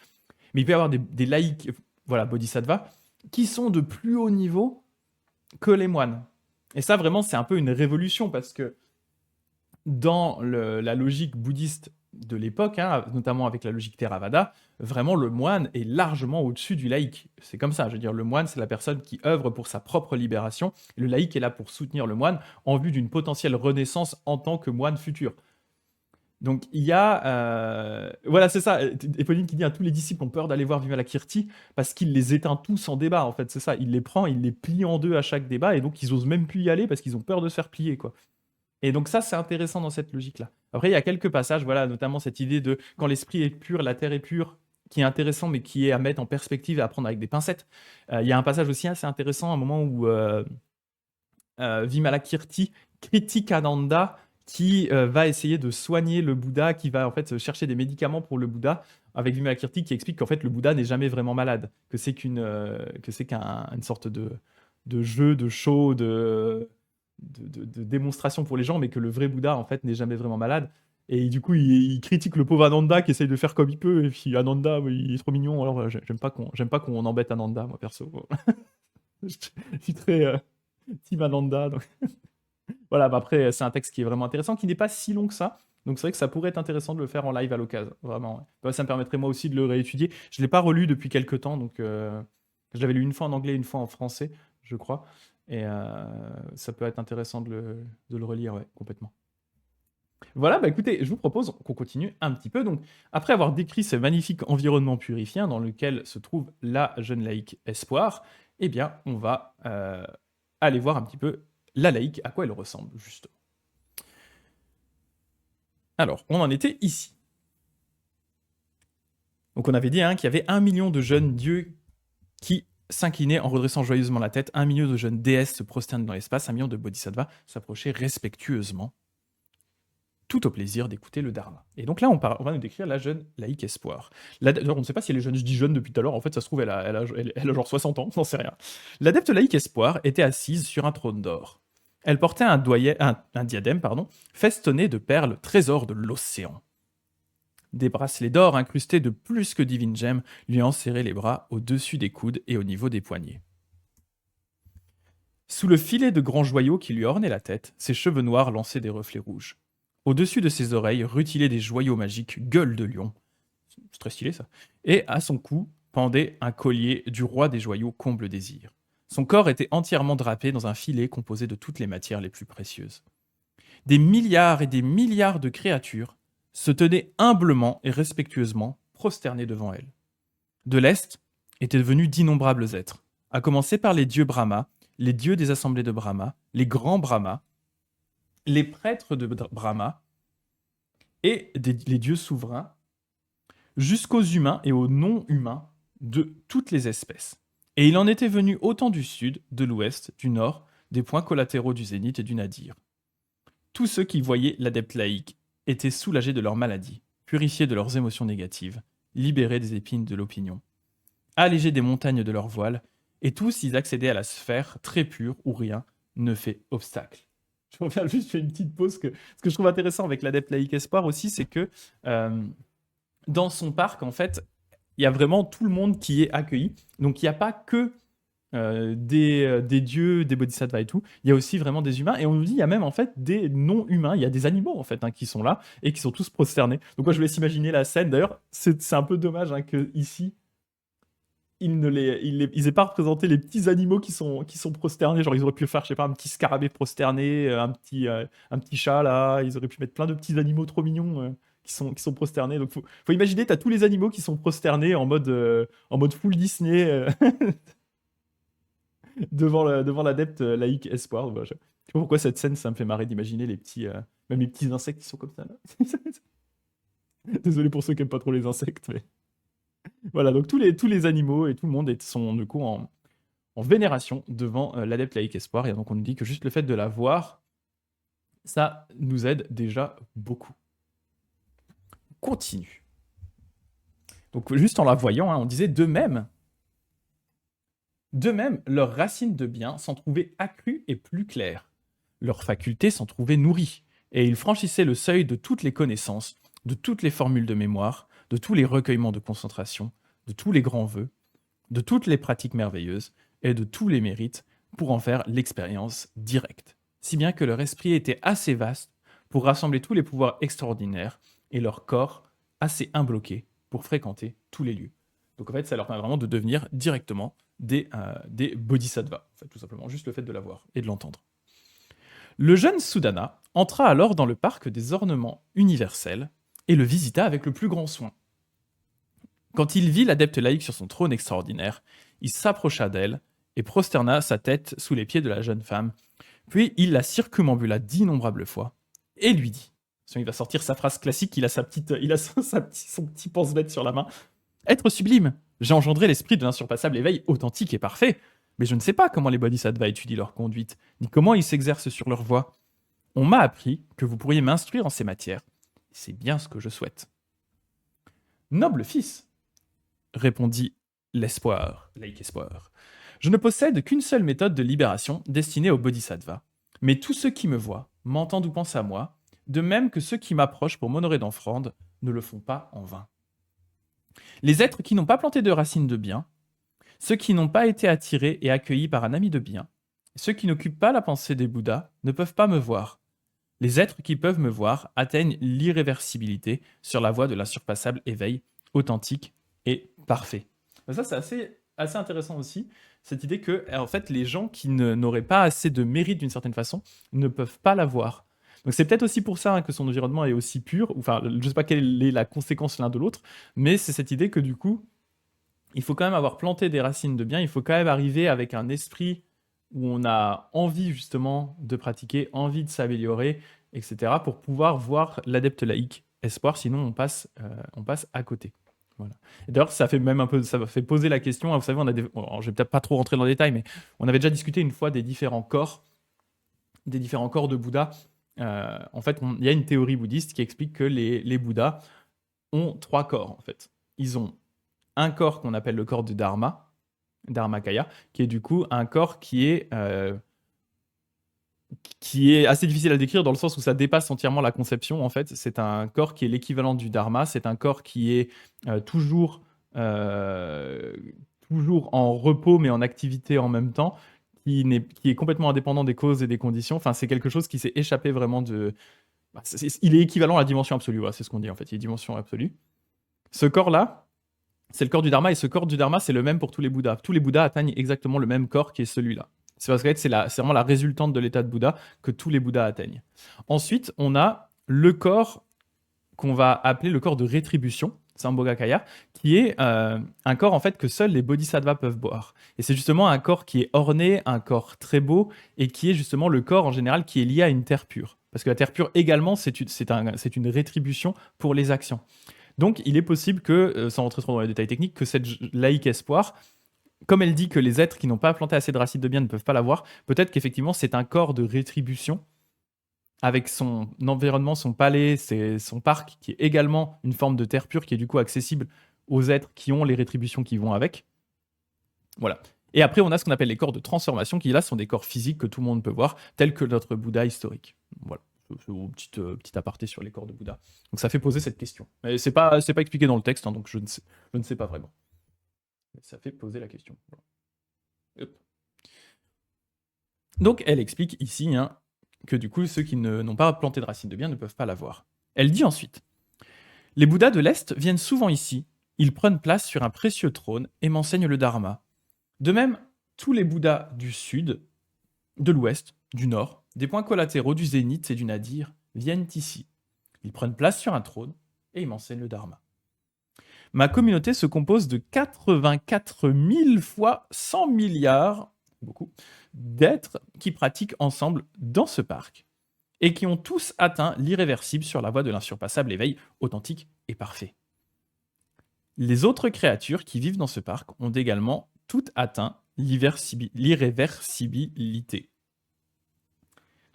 mais il peut y avoir des laïcs, voilà, bodhisattvas qui sont de plus haut niveau que les moines. Et ça, vraiment, c'est un peu une révolution, parce que dans la logique bouddhiste de l'époque, hein, notamment avec la logique Theravada, vraiment le moine est largement au-dessus du laïc. C'est comme ça, je veux dire, le moine, c'est la personne qui œuvre pour sa propre libération, et le laïc est là pour soutenir le moine en vue d'une potentielle renaissance en tant que moine futur. Donc il y a... voilà, c'est ça, Éponine qui dit, à tous les disciples ont peur d'aller voir Vimalakirti parce qu'il les éteint tous en débat, en fait, c'est ça, il les prend, il les plie en deux à chaque débat, et donc ils osent même plus y aller parce qu'ils ont peur de se faire plier, quoi. Et donc ça, c'est intéressant dans cette logique-là. Après, il y a quelques passages, voilà, notamment cette idée de quand l'esprit est pur, la terre est pure, qui est intéressant, mais qui est à mettre en perspective et à prendre avec des pincettes. Il y a un passage aussi assez intéressant, un moment où Vimalakirti critique Ananda, qui va essayer de soigner le Bouddha, qui va en fait chercher des médicaments pour le Bouddha, avec Vimalakirti qui explique qu'en fait le Bouddha n'est jamais vraiment malade, que c'est qu'une sorte de jeu, de show, de démonstration pour les gens, mais que le vrai Bouddha, en fait, n'est jamais vraiment malade. Et du coup, il critique le pauvre Ananda qui essaye de faire comme il peut. Et puis Ananda, il est trop mignon. Alors, voilà, j'aime pas qu'on embête Ananda, moi, perso. Je suis très team Ananda. Donc. Voilà, bah après, c'est un texte qui est vraiment intéressant, qui n'est pas si long que ça. Donc c'est vrai que ça pourrait être intéressant de le faire en live à l'occasion, vraiment. Ouais. Bah, ça me permettrait moi aussi de le réétudier. Je ne l'ai pas relu depuis quelques temps, donc je l'avais lu une fois en anglais, une fois en français, je crois. Et ça peut être intéressant de le relire, ouais, complètement. Voilà, bah écoutez, je vous propose qu'on continue un petit peu. Donc, après avoir décrit ce magnifique environnement purifien dans lequel se trouve la jeune laïque Espoir, eh bien, on va aller voir un petit peu la laïque, à quoi elle ressemble, justement. Alors, on en était ici. Donc on avait dit qu'il y avait 1 million de jeunes dieux qui s'inclinaient en redressant joyeusement la tête, 1 million de jeunes déesses se prosternaient dans l'espace, 1 million de bodhisattvas s'approchaient respectueusement, tout au plaisir d'écouter le dharma. Et donc là, on va nous décrire la jeune laïque Espoir. D'ailleurs, on ne sait pas si elle est jeune, je dis jeune depuis tout à l'heure, en fait ça se trouve elle a genre 60 ans, j'en sais rien. L'adepte laïque Espoir était assise sur un trône d'or. Elle portait un diadème, festonné de perles, trésors de l'océan. Des bracelets d'or incrustés de plus que divine gemmes lui enserraient les bras au-dessus des coudes et au niveau des poignets. Sous le filet de grands joyaux qui lui ornaient la tête, ses cheveux noirs lançaient des reflets rouges. Au-dessus de ses oreilles rutilaient des joyaux magiques gueules de lion. C'est très stylé ça. Et à son cou pendait un collier du roi des joyaux comble désir. Son corps était entièrement drapé dans un filet composé de toutes les matières les plus précieuses. Des milliards et des milliards de créatures se tenaient humblement et respectueusement prosternés devant elle. De l'Est étaient venus d'innombrables êtres, à commencer par les dieux Brahma, les dieux des assemblées de Brahma, les grands Brahmas, les prêtres de Brahma et les dieux souverains, jusqu'aux humains et aux non-humains de toutes les espèces. Et il en était venu autant du sud, de l'ouest, du nord, des points collatéraux du zénith et du nadir. Tous ceux qui voyaient l'adepte laïque étaient soulagés de leur maladie, purifiés de leurs émotions négatives, libérés des épines de l'opinion, allégés des montagnes de leur voile, et tous ils accédaient à la sphère très pure où rien ne fait obstacle. Je reviens juste, je fais une petite pause. Ce que je trouve intéressant avec l'adepte laïque Espoir aussi, c'est que dans son parc, en fait, il y a vraiment tout le monde qui est accueilli. Donc il n'y a pas que des dieux, des bodhisattvas et tout. Il y a aussi vraiment des humains. Et on nous dit, il y a même en fait des non-humains. Il y a des animaux en fait qui sont là et qui sont tous prosternés. Donc moi, je vous laisse imaginer la scène. D'ailleurs, c'est un peu dommage que ici, ils aient pas représenté les petits animaux qui sont prosternés. Genre, ils auraient pu faire, je sais pas, un petit scarabée prosterné, un petit chat là. Ils auraient pu mettre plein de petits animaux trop mignons qui sont prosternés. Donc, faut imaginer, t'as tous les animaux qui sont prosternés en mode full Disney devant l'adepte laïque Espoir. Voilà, je sais pas pourquoi cette scène, ça me fait marrer d'imaginer même les petits insectes qui sont comme ça là. Désolé pour ceux qui aiment pas trop les insectes, mais. Voilà, donc tous les animaux et tout le monde sont du coup en vénération devant l'adepte laïque Espoir. Et donc on nous dit que juste le fait de la voir, ça nous aide déjà beaucoup. Continue. Donc juste en la voyant, on disait de même, leurs racines de bien s'en trouvaient accrues et plus claires. Leurs facultés s'en trouvaient nourries. Et ils franchissaient le seuil de toutes les connaissances, de toutes les formules de mémoire, de tous les recueillements de concentration, de tous les grands vœux, de toutes les pratiques merveilleuses et de tous les mérites pour en faire l'expérience directe. Si bien que leur esprit était assez vaste pour rassembler tous les pouvoirs extraordinaires et leur corps assez imbloqué pour fréquenter tous les lieux. Donc en fait, ça leur permet vraiment de devenir directement des bodhisattvas. En fait, tout simplement, juste le fait de la voir et de l'entendre. Le jeune Sudana entra alors dans le parc des ornements universels et le visita avec le plus grand soin. Quand il vit l'adepte laïque sur son trône extraordinaire, il s'approcha d'elle et prosterna sa tête sous les pieds de la jeune femme. Puis il la circumambula d'innombrables fois et lui dit, il va sortir sa phrase classique, il a son petit pense-bête sur la main. Être sublime, j'ai engendré l'esprit de l'insurpassable éveil authentique et parfait, mais je ne sais pas comment les bodhisattvas étudient leur conduite, ni comment ils s'exercent sur leur voie. On m'a appris que vous pourriez m'instruire en ces matières. C'est bien ce que je souhaite. Noble fils, répondit l'espoir, laïque espoir. Je ne possède qu'une seule méthode de libération destinée aux bodhisattvas. Mais tous ceux qui me voient, m'entendent ou pensent à moi, de même que ceux qui m'approchent pour m'honorer d'offrande, ne le font pas en vain. Les êtres qui n'ont pas planté de racines de bien, ceux qui n'ont pas été attirés et accueillis par un ami de bien, ceux qui n'occupent pas la pensée des Bouddhas, ne peuvent pas me voir. Les êtres qui peuvent me voir atteignent l'irréversibilité sur la voie de l'insurpassable éveil authentique et parfait. Ça, c'est assez intéressant aussi, cette idée que, en fait, les gens qui n'auraient pas assez de mérite d'une certaine façon ne peuvent pas l'avoir. Donc c'est peut-être aussi pour ça, hein, que son environnement est aussi pur. Enfin, je ne sais pas quelle est la conséquence l'un de l'autre, mais c'est cette idée que du coup, il faut quand même avoir planté des racines de bien, il faut quand même arriver avec un esprit où on a envie justement de pratiquer, envie de s'améliorer, etc., pour pouvoir voir l'adepte laïque espoir, sinon on passe à côté. Voilà. Et d'ailleurs, ça fait même un peu, ça fait poser la question, hein, vous savez, alors, je vais peut-être pas trop rentrer dans le détail, mais on avait déjà discuté une fois des différents corps de Bouddha. En fait, il y a une théorie bouddhiste qui explique que les Bouddhas ont 3 corps, en fait. Ils ont un corps qu'on appelle le corps de Dharma, Dharmakaya, qui est du coup un corps qui est assez difficile à décrire dans le sens où ça dépasse entièrement la conception. En fait, c'est un corps qui est l'équivalent du Dharma, c'est un corps qui est toujours en repos mais en activité en même temps, qui est complètement indépendant des causes et des conditions. Enfin, c'est quelque chose qui s'est échappé vraiment de... il est équivalent à la dimension absolue, voilà, c'est ce qu'on dit en fait, il est dimension absolue. Ce corps-là, c'est le corps du Dharma, et ce corps du Dharma, c'est le même pour tous les Bouddhas. Tous les Bouddhas atteignent exactement le même corps qui est celui-là. C'est parce que c'est vraiment la résultante de l'état de Bouddha que tous les Bouddhas atteignent. Ensuite, on a le corps qu'on va appeler le corps de rétribution, Sambhogakaya, qui est un corps en fait que seuls les bodhisattvas peuvent boire. Et c'est justement un corps qui est orné, un corps très beau, et qui est justement le corps en général qui est lié à une terre pure. Parce que la terre pure également, c'est une rétribution pour les actions. Donc, il est possible que, sans rentrer trop dans les détails techniques, que cette laïque espoir, comme elle dit que les êtres qui n'ont pas planté assez de racines de bien ne peuvent pas l'avoir, peut-être qu'effectivement c'est un corps de rétribution avec son environnement, son palais, son parc, qui est également une forme de terre pure, qui est du coup accessible aux êtres qui ont les rétributions qui vont avec. Voilà. Et après, on a ce qu'on appelle les corps de transformation, qui là sont des corps physiques que tout le monde peut voir, tels que notre Bouddha historique. Voilà. C'est un petit aparté sur les corps de Bouddha. Donc ça fait poser cette question. Mais c'est pas expliqué dans le texte, hein, donc je ne sais pas vraiment. Mais ça fait poser la question. Voilà. Donc elle explique ici, hein, que du coup, ceux qui n'ont pas planté de racines de bien ne peuvent pas l'avoir. Elle dit ensuite, les Bouddhas de l'Est viennent souvent ici, ils prennent place sur un précieux trône et m'enseignent le Dharma. De même, tous les Bouddhas du Sud, de l'Ouest, du Nord, des points collatéraux du Zénith et du Nadir viennent ici. Ils prennent place sur un trône et ils m'enseignent le Dharma. Ma communauté se compose de 84 000 fois 100 milliards, beaucoup, d'êtres qui pratiquent ensemble dans ce parc et qui ont tous atteint l'irréversible sur la voie de l'insurpassable éveil authentique et parfait. Les autres créatures qui vivent dans ce parc ont également toutes atteint l'irréversibilité.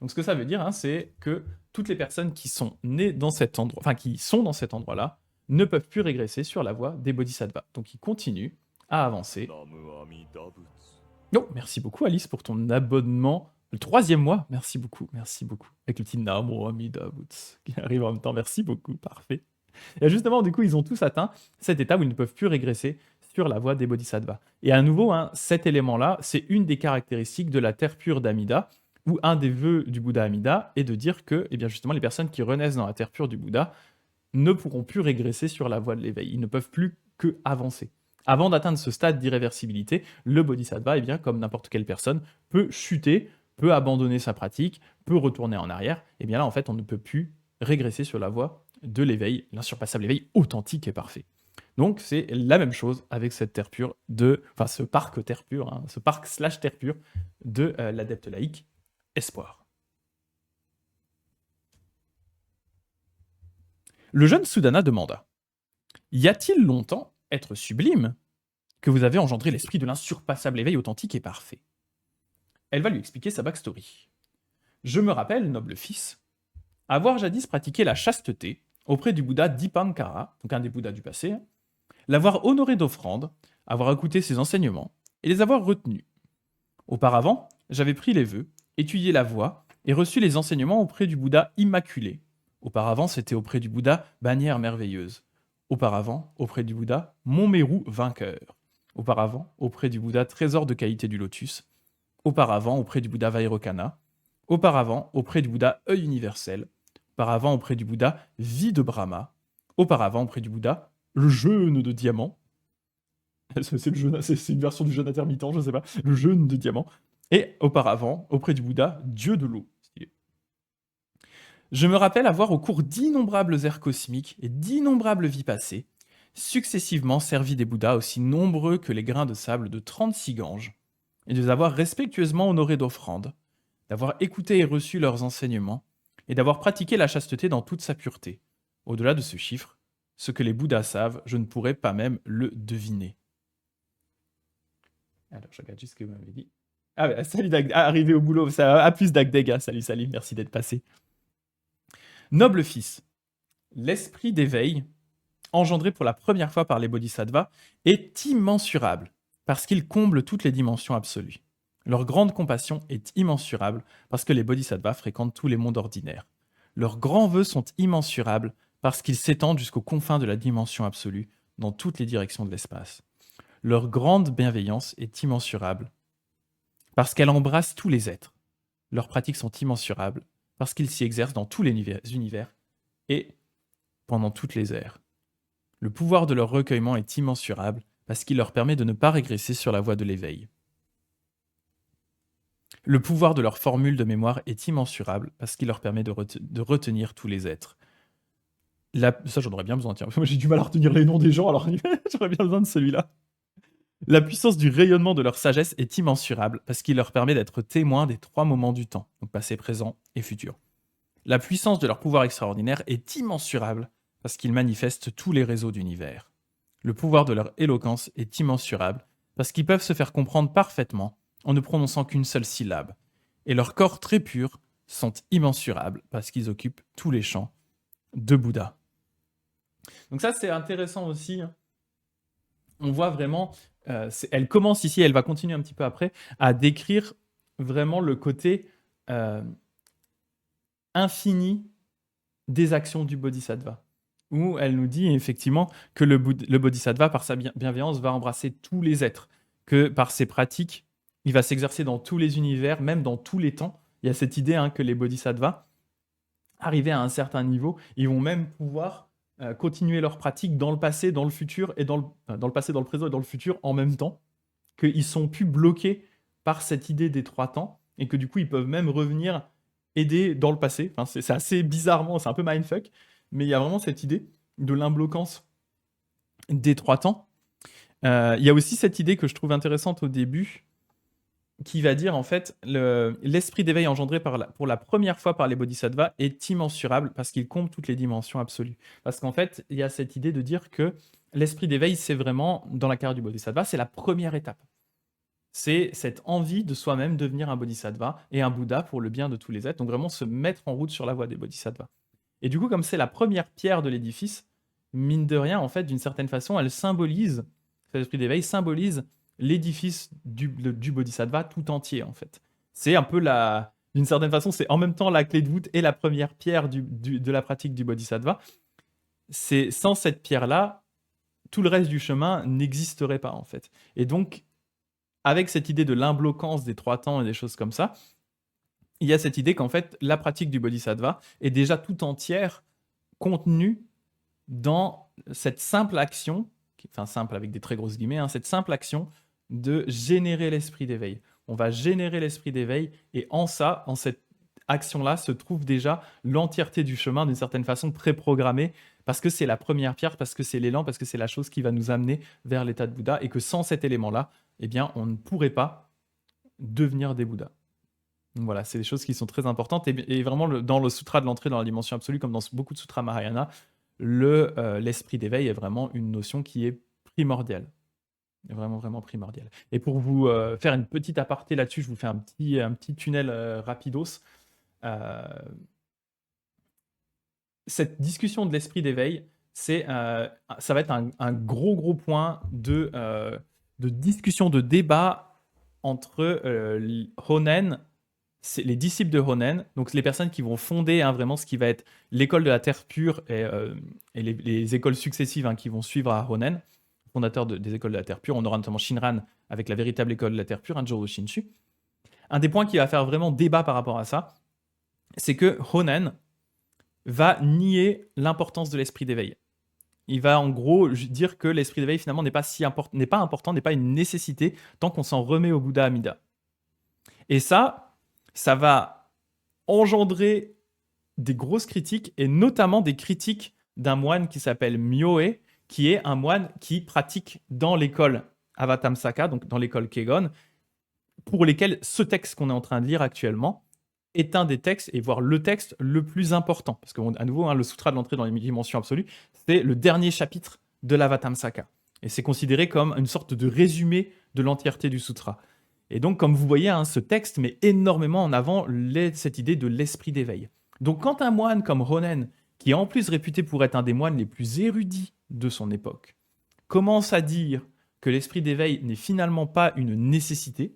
Donc ce que ça veut dire, hein, c'est que toutes les personnes qui sont nées dans cet endroit, enfin qui sont dans cet endroit-là, ne peuvent plus régresser sur la voie des bodhisattvas. Donc ils continuent à avancer. Oh, merci beaucoup Alice pour ton abonnement. Le 3e mois, merci beaucoup. Avec le petit Namo Amida Butsu qui arrive en même temps, merci beaucoup, parfait. Et justement, du coup, ils ont tous atteint cet état où ils ne peuvent plus régresser sur la voie des bodhisattvas. Et à nouveau, hein, cet élément-là, c'est une des caractéristiques de la terre pure d'Amida, où un des vœux du Bouddha Amida est de dire que, eh bien justement, les personnes qui renaissent dans la terre pure du Bouddha ne pourront plus régresser sur la voie de l'éveil. Ils ne peuvent plus que avancer. Avant d'atteindre ce stade d'irréversibilité, le bodhisattva, eh bien, comme n'importe quelle personne, peut chuter, peut abandonner sa pratique, peut retourner en arrière. Et bien là, en fait, on ne peut plus régresser sur la voie de l'éveil, l'insurpassable éveil authentique et parfait. Donc c'est la même chose avec cette terre pure ce parc terre pure, hein, ce parc / terre pure de l'adepte laïque Espoir. Le jeune Sudana demanda: y a-t-il longtemps, être sublime, que vous avez engendré l'esprit de l'insurpassable éveil authentique et parfait? Elle va lui expliquer sa backstory. Je me rappelle, noble fils, avoir jadis pratiqué la chasteté auprès du Bouddha Dipankara, donc un des Bouddhas du passé, l'avoir honoré d'offrandes, avoir écouté ses enseignements et les avoir retenus. Auparavant, j'avais pris les vœux, étudié la voie et reçut les enseignements auprès du Bouddha immaculé. Auparavant, c'était auprès du Bouddha bannière merveilleuse. Auparavant, auprès du Bouddha Montmérou vainqueur. Auparavant, auprès du Bouddha trésor de qualité du lotus. Auparavant, auprès du Bouddha Vairocana. Auparavant, auprès du Bouddha œil universel. Auparavant, auprès du Bouddha vie de Brahma. Auparavant, auprès du Bouddha le jeûne de diamant. C'est une version du jeûne intermittent, je sais pas. Le jeûne de diamant. Et auparavant, auprès du Bouddha, Dieu de l'eau. Je me rappelle avoir, au cours d'innombrables ères cosmiques et d'innombrables vies passées, successivement servi des Bouddhas aussi nombreux que les grains de sable de 36 Ganges, et de les avoir respectueusement honorés d'offrandes, d'avoir écouté et reçu leurs enseignements, et d'avoir pratiqué la chasteté dans toute sa pureté. Au-delà de ce chiffre, ce que les Bouddhas savent, je ne pourrais pas même le deviner. Alors, je regarde juste ce que vous m'avez dit. Ah, bah, salut Dag, arrivé au boulot, ça a plus Dagdega. Salut, salut, merci d'être passé. Noble fils, l'esprit d'éveil, engendré pour la première fois par les bodhisattvas, est immensurable, parce qu'il comble toutes les dimensions absolues. Leur grande compassion est immensurable, parce que les bodhisattvas fréquentent tous les mondes ordinaires. Leurs grands vœux sont immensurables, parce qu'ils s'étendent jusqu'aux confins de la dimension absolue, dans toutes les directions de l'espace. Leur grande bienveillance est immensurable, parce qu'elle embrasse tous les êtres. Leurs pratiques sont immensurables, parce qu'ils s'y exercent dans tous les univers et pendant toutes les ères. Le pouvoir de leur recueillement est immensurable, parce qu'il leur permet de ne pas régresser sur la voie de l'éveil. Le pouvoir de leur formule de mémoire est immensurable, parce qu'il leur permet de retenir tous les êtres. Ça, j'en aurais bien besoin, tiens. Moi, j'ai du mal à retenir les noms des gens, alors j'aurais bien besoin de celui-là. La puissance du rayonnement de leur sagesse est immensurable, parce qu'il leur permet d'être témoins des 3 moments du temps, donc passé, présent et futur. La puissance de leur pouvoir extraordinaire est immensurable, parce qu'ils manifestent tous les réseaux d'univers. Le pouvoir de leur éloquence est immensurable, parce qu'ils peuvent se faire comprendre parfaitement en ne prononçant qu'une seule syllabe. Et leurs corps très purs sont immensurables, parce qu'ils occupent tous les champs de Bouddha. Donc ça, c'est intéressant aussi. On voit vraiment, elle commence ici, elle va continuer un petit peu après, à décrire vraiment le côté infini des actions du bodhisattva. Où elle nous dit effectivement que le bodhisattva, par sa bienveillance, va embrasser tous les êtres, que par ses pratiques, il va s'exercer dans tous les univers, même dans tous les temps. Il y a cette idée que les bodhisattvas, arrivés à un certain niveau, ils vont même pouvoir continuer leur pratique dans le passé, dans le futur, et dans le passé, dans le présent et dans le futur en même temps, qu'ils sont plus bloqués par cette idée des 3 temps, et que du coup, ils peuvent même revenir aider dans le passé. Enfin, c'est assez bizarrement, c'est un peu mindfuck, mais il y a vraiment cette idée de l'imbloquance des 3 temps. Il y a aussi cette idée que je trouve intéressante au début, qui va dire en fait l'esprit d'éveil engendré pour la première fois par les bodhisattvas est immensurable parce qu'il comble toutes les dimensions absolues. Parce qu'en fait, il y a cette idée de dire que l'esprit d'éveil, c'est vraiment, dans la carrière du bodhisattva, c'est la première étape. C'est cette envie de soi-même devenir un bodhisattva et un Bouddha pour le bien de tous les êtres, donc vraiment se mettre en route sur la voie des bodhisattvas. Et du coup, comme c'est la première pierre de l'édifice, mine de rien, en fait, d'une certaine façon, elle symbolise, cet esprit d'éveil symbolise l'édifice du bodhisattva tout entier, en fait. C'est un peu d'une certaine façon, c'est en même temps la clé de voûte et la première pierre de la pratique du bodhisattva. Sans cette pierre-là, tout le reste du chemin n'existerait pas, en fait. Et donc, avec cette idée de l'imbloquance des 3 temps et des choses comme ça, il y a cette idée qu'en fait, la pratique du bodhisattva est déjà tout entière contenue dans cette simple action, enfin simple avec des très grosses guillemets, cette simple action de générer l'esprit d'éveil. On va générer l'esprit d'éveil et en cette action-là se trouve déjà l'entièreté du chemin d'une certaine façon préprogrammée parce que c'est la première pierre, parce que c'est l'élan, parce que c'est la chose qui va nous amener vers l'état de Bouddha et que sans cet élément-là, eh bien, on ne pourrait pas devenir des Bouddhas. Donc voilà, c'est des choses qui sont très importantes et vraiment dans le sutra de l'entrée dans la dimension absolue, comme dans beaucoup de sutras Mahayana, l'esprit d'éveil est vraiment une notion qui est primordiale. Vraiment, vraiment primordiale. Et pour vous faire une petite aparté là-dessus, je vous fais un petit tunnel rapidos. Cette discussion de l'esprit d'éveil, ça va être un gros point de discussion, de débat entre Honen c'est les disciples de Ronen, donc les personnes qui vont fonder vraiment ce qui va être l'école de la Terre pure et les écoles successives qui vont suivre à Ronen, fondateur des écoles de la Terre pure. On aura notamment Shinran avec la véritable école de la Terre pure, Jodo Shinshu. Un des points qui va faire vraiment débat par rapport à ça, c'est que Ronen va nier l'importance de l'esprit d'éveil. Il va en gros dire que l'esprit d'éveil finalement n'est pas important, n'est pas une nécessité tant qu'on s'en remet au Bouddha Amida. Et ça va engendrer des grosses critiques, et notamment des critiques d'un moine qui s'appelle Myoe, qui est un moine qui pratique dans l'école Avatamsaka, donc dans l'école Kegon, pour lesquels ce texte qu'on est en train de lire actuellement est un des textes, et voire le texte le plus important. Parce qu'à nouveau, le Sutra de l'entrée dans les dimensions absolues, c'est le dernier chapitre de l'Avatamsaka. Et c'est considéré comme une sorte de résumé de l'entièreté du Sutra. Et donc, comme vous voyez, ce texte met énormément en avant cette idée de l'esprit d'éveil. Donc, quand un moine comme Ronen, qui est en plus réputé pour être un des moines les plus érudits de son époque, commence à dire que l'esprit d'éveil n'est finalement pas une nécessité,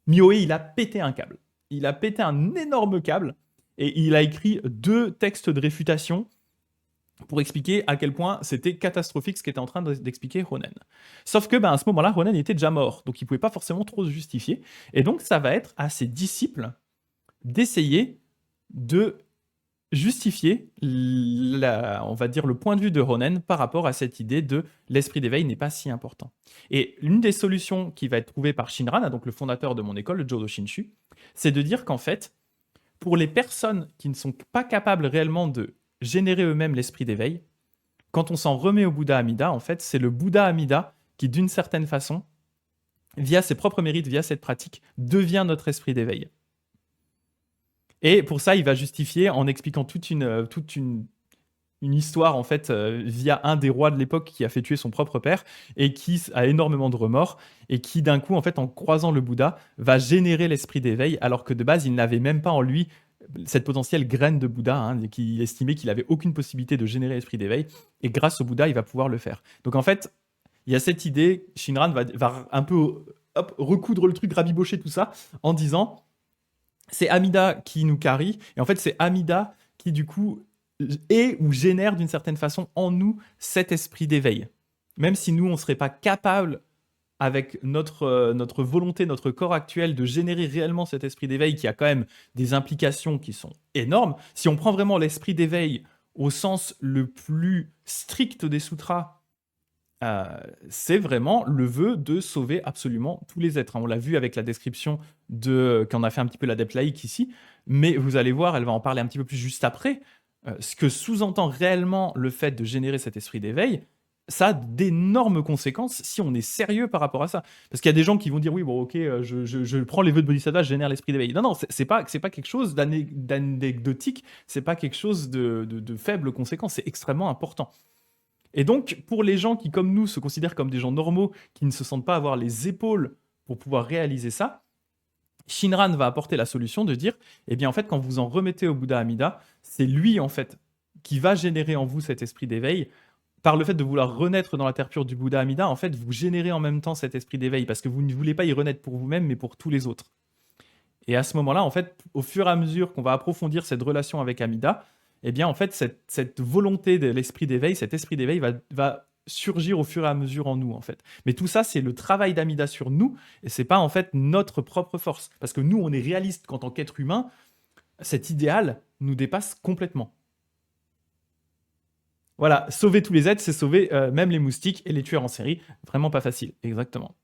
Myoe, il a pété un câble. Il a pété un énorme câble et il a écrit 2 textes de réfutation pour expliquer à quel point c'était catastrophique ce qu'était en train d'expliquer Ronen. Sauf que à ce moment-là, Ronen était déjà mort, donc il ne pouvait pas forcément trop se justifier. Et donc ça va être à ses disciples d'essayer de justifier, on va dire, le point de vue de Ronen par rapport à cette idée de l'esprit d'éveil n'est pas si important. Et l'une des solutions qui va être trouvée par Shinran, donc le fondateur de mon école, le Jodo Shinshu, c'est de dire qu'en fait, pour les personnes qui ne sont pas capables réellement de générer eux-mêmes l'esprit d'éveil, quand on s'en remet au Bouddha Amida, en fait, c'est le Bouddha Amida qui, d'une certaine façon, via ses propres mérites, via cette pratique, devient notre esprit d'éveil. Et pour ça, il va justifier en expliquant toute une histoire, en fait, via un des rois de l'époque qui a fait tuer son propre père et qui a énormément de remords et qui, d'un coup, en fait, en croisant le Bouddha, va générer l'esprit d'éveil alors que de base, il n'avait même pas en lui cette potentielle graine de Bouddha, qui estimait qu'il n'avait aucune possibilité de générer l'esprit d'éveil. Et grâce au Bouddha, il va pouvoir le faire. Donc, en fait, il y a cette idée, Shinran va un peu recoudre le truc, rabibocher tout ça en disant... C'est Amida qui nous carie, et en fait, c'est Amida qui, du coup, est ou génère d'une certaine façon en nous cet esprit d'éveil. Même si nous, on ne serait pas capable, avec notre volonté, notre corps actuel, de générer réellement cet esprit d'éveil qui a quand même des implications qui sont énormes. Si on prend vraiment l'esprit d'éveil au sens le plus strict des sutras, c'est vraiment le vœu de sauver absolument tous les êtres. On l'a vu avec la description qu'en a fait un petit peu l'adepte laïque ici, mais vous allez voir, elle va en parler un petit peu plus juste après, ce que sous-entend réellement le fait de générer cet esprit d'éveil. Ça a d'énormes conséquences si on est sérieux par rapport à ça. Parce qu'il y a des gens qui vont dire oui, bon, ok, je prends les vœux de Bodhisattva, je génère l'esprit d'éveil. Non, c'est pas quelque chose d'anecdotique, c'est pas quelque chose de faible conséquence, c'est extrêmement important. Et donc, pour les gens qui, comme nous, se considèrent comme des gens normaux, qui ne se sentent pas avoir les épaules pour pouvoir réaliser ça, Shinran va apporter la solution de dire, eh bien, en fait, quand vous en remettez au Bouddha Amida, c'est lui, en fait, qui va générer en vous cet esprit d'éveil. Par le fait de vouloir renaître dans la terre pure du Bouddha Amida, en fait, vous générez en même temps cet esprit d'éveil, parce que vous ne voulez pas y renaître pour vous-même, mais pour tous les autres. Et à ce moment-là, en fait, au fur et à mesure qu'on va approfondir cette relation avec Amida, eh bien, en fait, cette volonté de l'esprit d'éveil, cet esprit d'éveil va surgir au fur et à mesure en nous, en fait. Mais tout ça, c'est le travail d'Amida sur nous, et c'est pas, en fait, notre propre force. Parce que nous, on est réaliste qu'en tant qu'être humain, cet idéal nous dépasse complètement. Voilà, sauver tous les êtres, c'est sauver même les moustiques et les tueurs en série. Vraiment pas facile, exactement.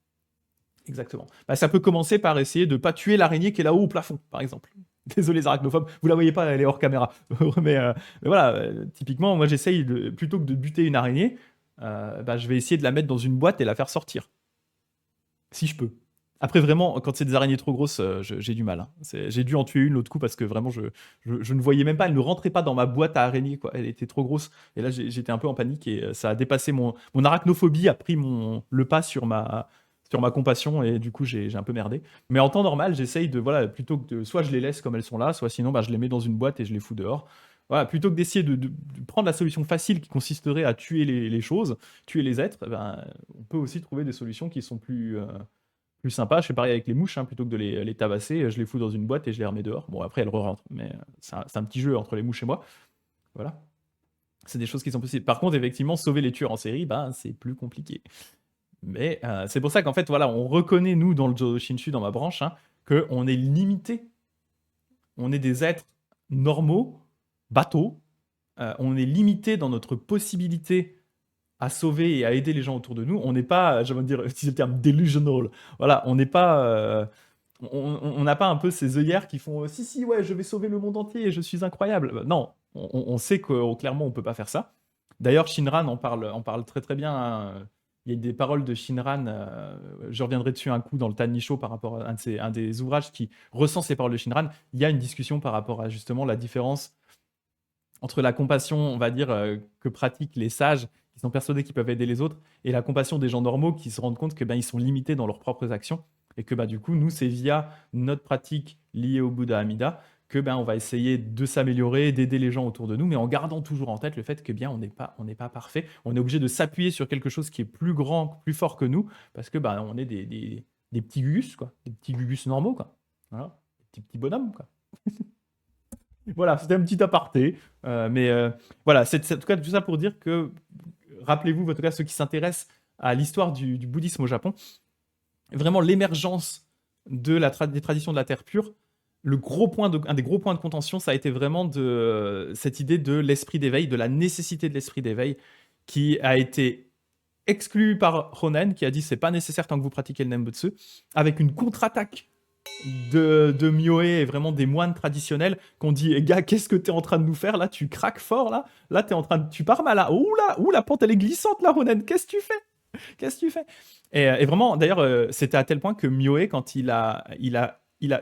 Exactement. Ça peut commencer par essayer de ne pas tuer l'araignée qui est là-haut au plafond, par exemple. Désolé les arachnophobes, vous la voyez pas, elle est hors caméra. mais voilà, typiquement, moi j'essaye, plutôt que de buter une araignée, je vais essayer de la mettre dans une boîte et la faire sortir. Si je peux. Après, vraiment, quand c'est des araignées trop grosses, j'ai du mal. Hein. J'ai dû en tuer une l'autre coup parce que vraiment, je ne voyais même pas, elle ne rentrait pas dans ma boîte à araignées, quoi. Elle était trop grosse. Et là, j'étais un peu en panique et ça a dépassé mon arachnophobie, a pris le pas sur ma compassion et du coup, j'ai un peu merdé. Mais en temps normal, j'essaye de, voilà, plutôt que de, soit je les laisse comme elles sont là, soit sinon, je les mets dans une boîte et je les fous dehors. Voilà, plutôt que d'essayer de prendre la solution facile qui consisterait à tuer les choses, tuer les êtres, on peut aussi trouver des solutions qui sont plus plus sympa. Je fais pareil avec les mouches, hein, plutôt que de les tabasser, je les fous dans une boîte et je les remets dehors. Bon, après, elles re-rentrent, mais c'est un petit jeu entre les mouches et moi. Voilà. C'est des choses qui sont possibles. Par contre, effectivement, sauver les tueurs en série, ben, c'est plus compliqué. Mais c'est pour ça qu'en fait, voilà, on reconnaît, nous, dans le Jodo Shinshu, dans ma branche, hein, qu'on est limité. On est des êtres normaux, bateaux. On est limité dans notre possibilité à sauver et à aider les gens autour de nous. On n'est pas, je vais dire, utiliser le terme delusional. Voilà, on n'est pas... on n'a pas un peu ces œillères qui font si, ouais, je vais sauver le monde entier, je suis incroyable. Non, on sait que clairement, on peut pas faire ça. D'ailleurs, Shinran en parle très très bien, hein. Il y a des paroles de Shinran, je reviendrai dessus un coup dans le Tanisho par rapport à un des ouvrages qui recense les paroles de Shinran. Il y a une discussion par rapport à justement la différence entre la compassion, on va dire, que pratiquent les sages, qui sont persuadés qu'ils peuvent aider les autres, et la compassion des gens normaux qui se rendent compte que ben, ils sont limités dans leurs propres actions, et que bah, du coup, nous, c'est via notre pratique liée au Bouddha Amida que ben, on va essayer de s'améliorer, d'aider les gens autour de nous, mais en gardant toujours en tête le fait que bien on n'est pas parfait, on est obligé de s'appuyer sur quelque chose qui est plus grand, plus fort que nous, parce que ben, on est des petits gugus, quoi, des petits gugus normaux, quoi. Voilà, des petits bonhommes, quoi. Voilà, c'était un petit aparté. Voilà, en tout cas tout ça pour dire que, rappelez-vous, en tout cas ceux qui s'intéressent à l'histoire du bouddhisme au Japon, vraiment l'émergence des traditions de la terre pure, un des gros points de contention, ça a été vraiment cette idée de l'esprit d'éveil, de la nécessité de l'esprit d'éveil, qui a été exclu par Honen, qui a dit c'est pas nécessaire tant que vous pratiquez le Nembutsu, avec une contre-attaque de Myoe et vraiment des moines traditionnels qu'on dit gars, qu'est-ce que t'es en train de nous faire là, tu craques fort là t'es en train de, tu pars mal là, ouh la pente elle est glissante là, Ronen, qu'est-ce que tu fais et vraiment d'ailleurs c'était à tel point que Myoe, quand il a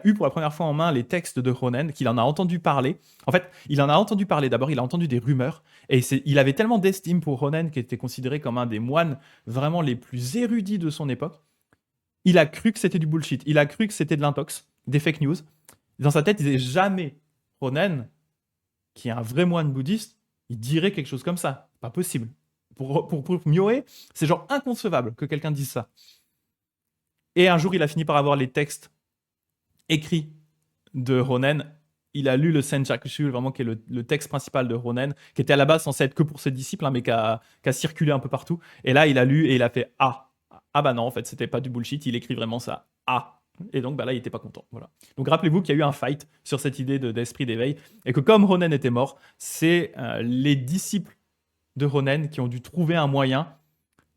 eu pour la première fois en main les textes de Ronen, qu'il en a entendu parler. En fait, il en a entendu parler d'abord, il a entendu des rumeurs, et il avait tellement d'estime pour Ronen, qui était considéré comme un des moines vraiment les plus érudits de son époque. Il a cru que c'était du bullshit. Il a cru que c'était de l'intox, des fake news. Dans sa tête, il disait jamais Ronen, qui est un vrai moine bouddhiste, il dirait quelque chose comme ça. Pas possible. Pour Myoe, c'est genre inconcevable que quelqu'un dise ça. Et un jour, il a fini par avoir les textes écrits de Ronen. Il a lu le Senjakushu, vraiment qui est le texte principal de Ronen, qui était à la base censé être que pour ses disciples, hein, mais qui a circulé un peu partout. Et là, il a lu et il a fait ah bah non, en fait, c'était pas du bullshit, il écrit vraiment ça. Et donc bah là, il était pas content. Voilà. Donc rappelez-vous qu'il y a eu un fight sur cette idée d'esprit d'éveil, et que comme Ronen était mort, c'est les disciples de Ronen qui ont dû trouver un moyen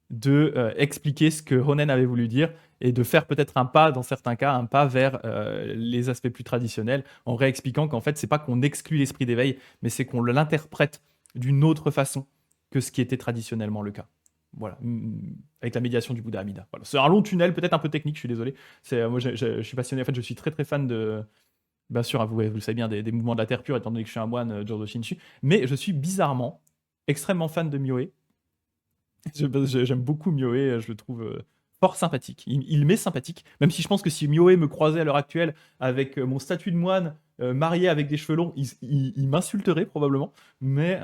de expliquer ce que Ronen avait voulu dire, et de faire peut-être un pas, dans certains cas, un pas vers les aspects plus traditionnels, en réexpliquant qu'en fait, c'est pas qu'on exclut l'esprit d'éveil, mais c'est qu'on l'interprète d'une autre façon que ce qui était traditionnellement le cas. Voilà, avec la médiation du Bouddha Amida. Voilà. C'est un long tunnel, peut-être un peu technique, je suis désolé. Moi, je suis passionné, en fait, je suis très très fan de... Bien sûr, hein, vous le savez bien, des mouvements de la Terre pure, étant donné que je suis un moine Jodo Shinshu, mais je suis bizarrement extrêmement fan de Myoe. J'aime beaucoup Myoe, je le trouve fort sympathique. Il m'est sympathique, même si je pense que si Myoe me croisait à l'heure actuelle avec mon statut de moine, marié avec des cheveux longs, il m'insulterait probablement. Mais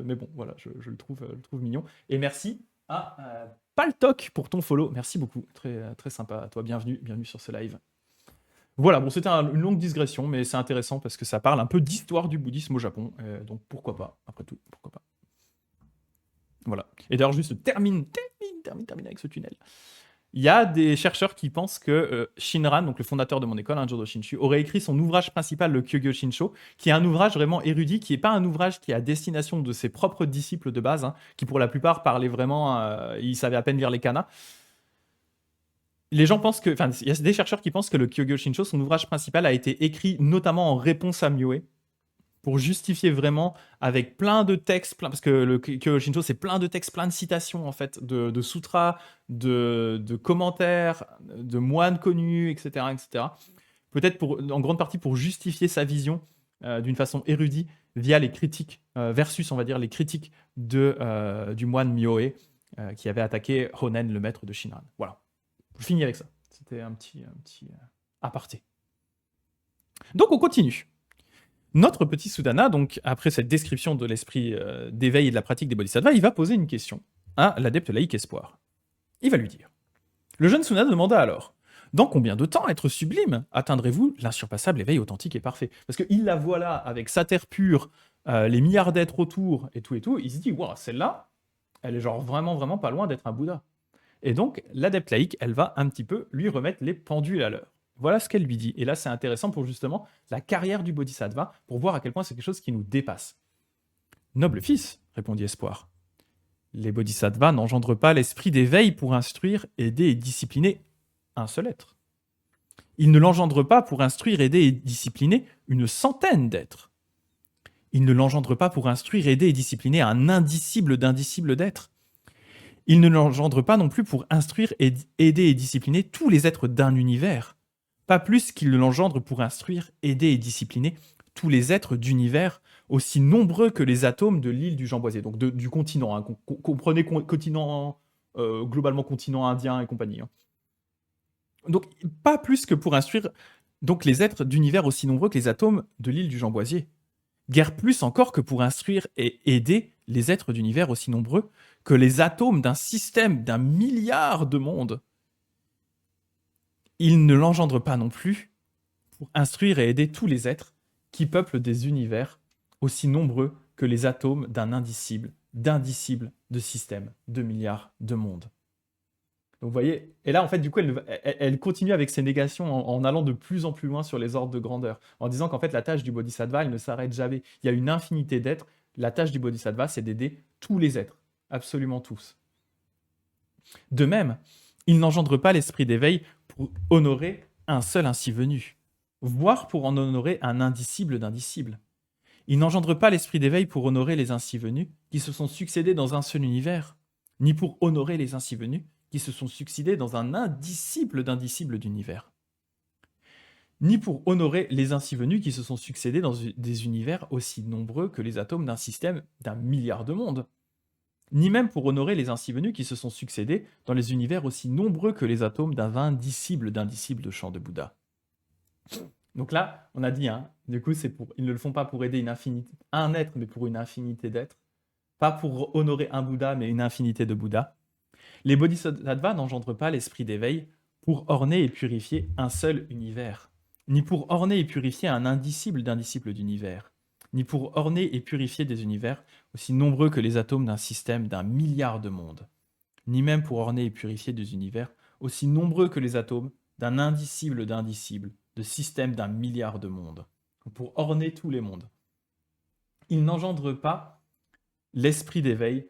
bon, voilà, je le trouve mignon. Et merci à Paltok pour ton follow. Merci beaucoup, très, très sympa à toi. Bienvenue sur ce live. Voilà, bon, c'était une longue digression, mais c'est intéressant parce que ça parle un peu d'histoire du bouddhisme au Japon. Donc pourquoi pas, après tout, pourquoi pas. Voilà. Et d'ailleurs, juste termine avec ce tunnel. Il y a des chercheurs qui pensent que Shinran, donc le fondateur de mon école, Jodo Shinshu, aurait écrit son ouvrage principal, le Kyogyo Shinsho, qui est un ouvrage vraiment érudit, qui n'est pas un ouvrage qui est à destination de ses propres disciples de base, hein, qui pour la plupart parlaient vraiment, ils savaient à peine lire les kanas. Les gens pensent que, enfin, il y a des chercheurs qui pensent que le Kyogyo Shinsho, son ouvrage principal, a été écrit notamment en réponse à Myoe, pour justifier vraiment avec plein de textes, parce que le Kyogyo Shinsho, c'est plein de textes, plein de citations en fait, de sutras, de commentaires, de moines connus, etc. etc. Peut-être en grande partie pour justifier sa vision d'une façon érudite via les critiques, versus on va dire les critiques du moine Myoe qui avait attaqué Honen, le maître de Shinran. Voilà, je finis avec ça. C'était un petit aparté. Donc on continue. Notre petit Sudana, donc, après cette description de l'esprit d'éveil et de la pratique des bodhisattvas, il va poser une question à l'adepte laïque Espoir. Il va lui dire: le jeune Sudana demanda alors: Dans combien de temps être sublime atteindrez-vous l'insurpassable éveil authentique et parfait? Parce qu'il la voit là, avec sa terre pure, les milliards d'êtres autour, et tout, il se dit, waouh, celle-là, elle est genre vraiment, vraiment pas loin d'être un Bouddha. Et donc, l'adepte laïque, elle va un petit peu lui remettre les pendules à l'heure. Voilà ce qu'elle lui dit. Et là, c'est intéressant pour justement la carrière du bodhisattva, pour voir à quel point c'est quelque chose qui nous dépasse. Noble fils, répondit Espoir. Les bodhisattvas n'engendrent pas l'esprit d'éveil pour instruire, aider et discipliner un seul être. Ils ne l'engendrent pas pour instruire, aider et discipliner une centaine d'êtres. Ils ne l'engendrent pas pour instruire, aider et discipliner un indisciple d'indisciples d'êtres. Ils ne l'engendrent pas non plus pour instruire, aider et discipliner tous les êtres d'un univers. Pas plus qu'ils ne l'engendrent pour instruire, aider et discipliner tous les êtres d'univers aussi nombreux que les atomes de l'île du Jamboisier, donc du continent. Hein, comprenez continent, globalement continent indien et compagnie. Hein. Donc, pas plus que pour instruire donc les êtres d'univers aussi nombreux que les atomes de l'île du Jamboisier. Guère plus encore que pour instruire et aider les êtres d'univers aussi nombreux que les atomes d'un système d'un milliard de mondes. Il ne l'engendre pas non plus pour instruire et aider tous les êtres qui peuplent des univers aussi nombreux que les atomes d'un indicible, d'indicibles de systèmes, de milliards de mondes. Donc vous voyez, et là en fait du coup elle continue avec ses négations en allant de plus en plus loin sur les ordres de grandeur, en disant qu'en fait la tâche du bodhisattva elle ne s'arrête jamais. Il y a une infinité d'êtres, la tâche du bodhisattva c'est d'aider tous les êtres, absolument tous. De même, il n'engendre pas l'esprit d'éveil pour honorer un seul ainsi venu, voire pour en honorer un indicible d'indicible. Il n'engendre pas l'esprit d'éveil pour honorer les ainsi venus qui se sont succédés dans un seul univers, ni pour honorer les ainsi venus qui se sont succédés dans un indicible d'indicibles d'univers, ni pour honorer les ainsi venus qui se sont succédés dans des univers aussi nombreux que les atomes d'un système d'un milliard de mondes, ni même pour honorer les ainsi venus qui se sont succédés dans les univers aussi nombreux que les atomes d'un indicible de chant de Bouddha. Donc là, on a dit, hein, du coup, ils ne le font pas pour aider un être, mais pour une infinité d'êtres, pas pour honorer un Bouddha, mais une infinité de Bouddhas. Les bodhisattvas n'engendrent pas l'esprit d'éveil pour orner et purifier un seul univers, ni pour orner et purifier un indicible d'indicibles d'univers, ni pour orner et purifier des univers aussi nombreux que les atomes d'un système d'un milliard de mondes, ni même pour orner et purifier des univers aussi nombreux que les atomes d'un indicible d'indicibles, de systèmes d'un milliard de mondes, pour orner tous les mondes. Ils n'engendrent pas l'esprit d'éveil.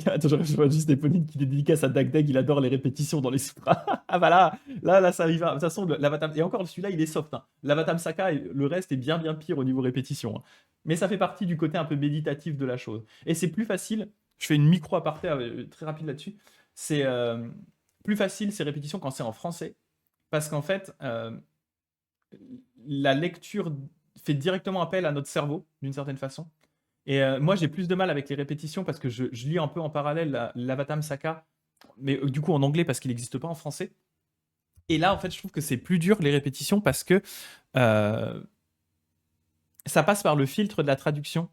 Attends, je vois juste Éponine qui dédicace à Dagdag, il adore les répétitions dans les sutras. Ah voilà, là ça y va. De toute façon, l'Avatam, et encore celui-là il est soft. Hein. L'Avatamsaka, le reste est bien pire au niveau répétition. Hein. Mais ça fait partie du côté un peu méditatif de la chose. Et c'est plus facile, je fais une micro aparté très rapide là-dessus, c'est plus facile ces répétitions quand c'est en français, parce qu'en fait, la lecture fait directement appel à notre cerveau, d'une certaine façon. Et moi, j'ai plus de mal avec les répétitions parce que je lis un peu en parallèle l'Avatamsaka, mais du coup en anglais parce qu'il n'existe pas en français. Et là, en fait, je trouve que c'est plus dur les répétitions parce que ça passe par le filtre de la traduction.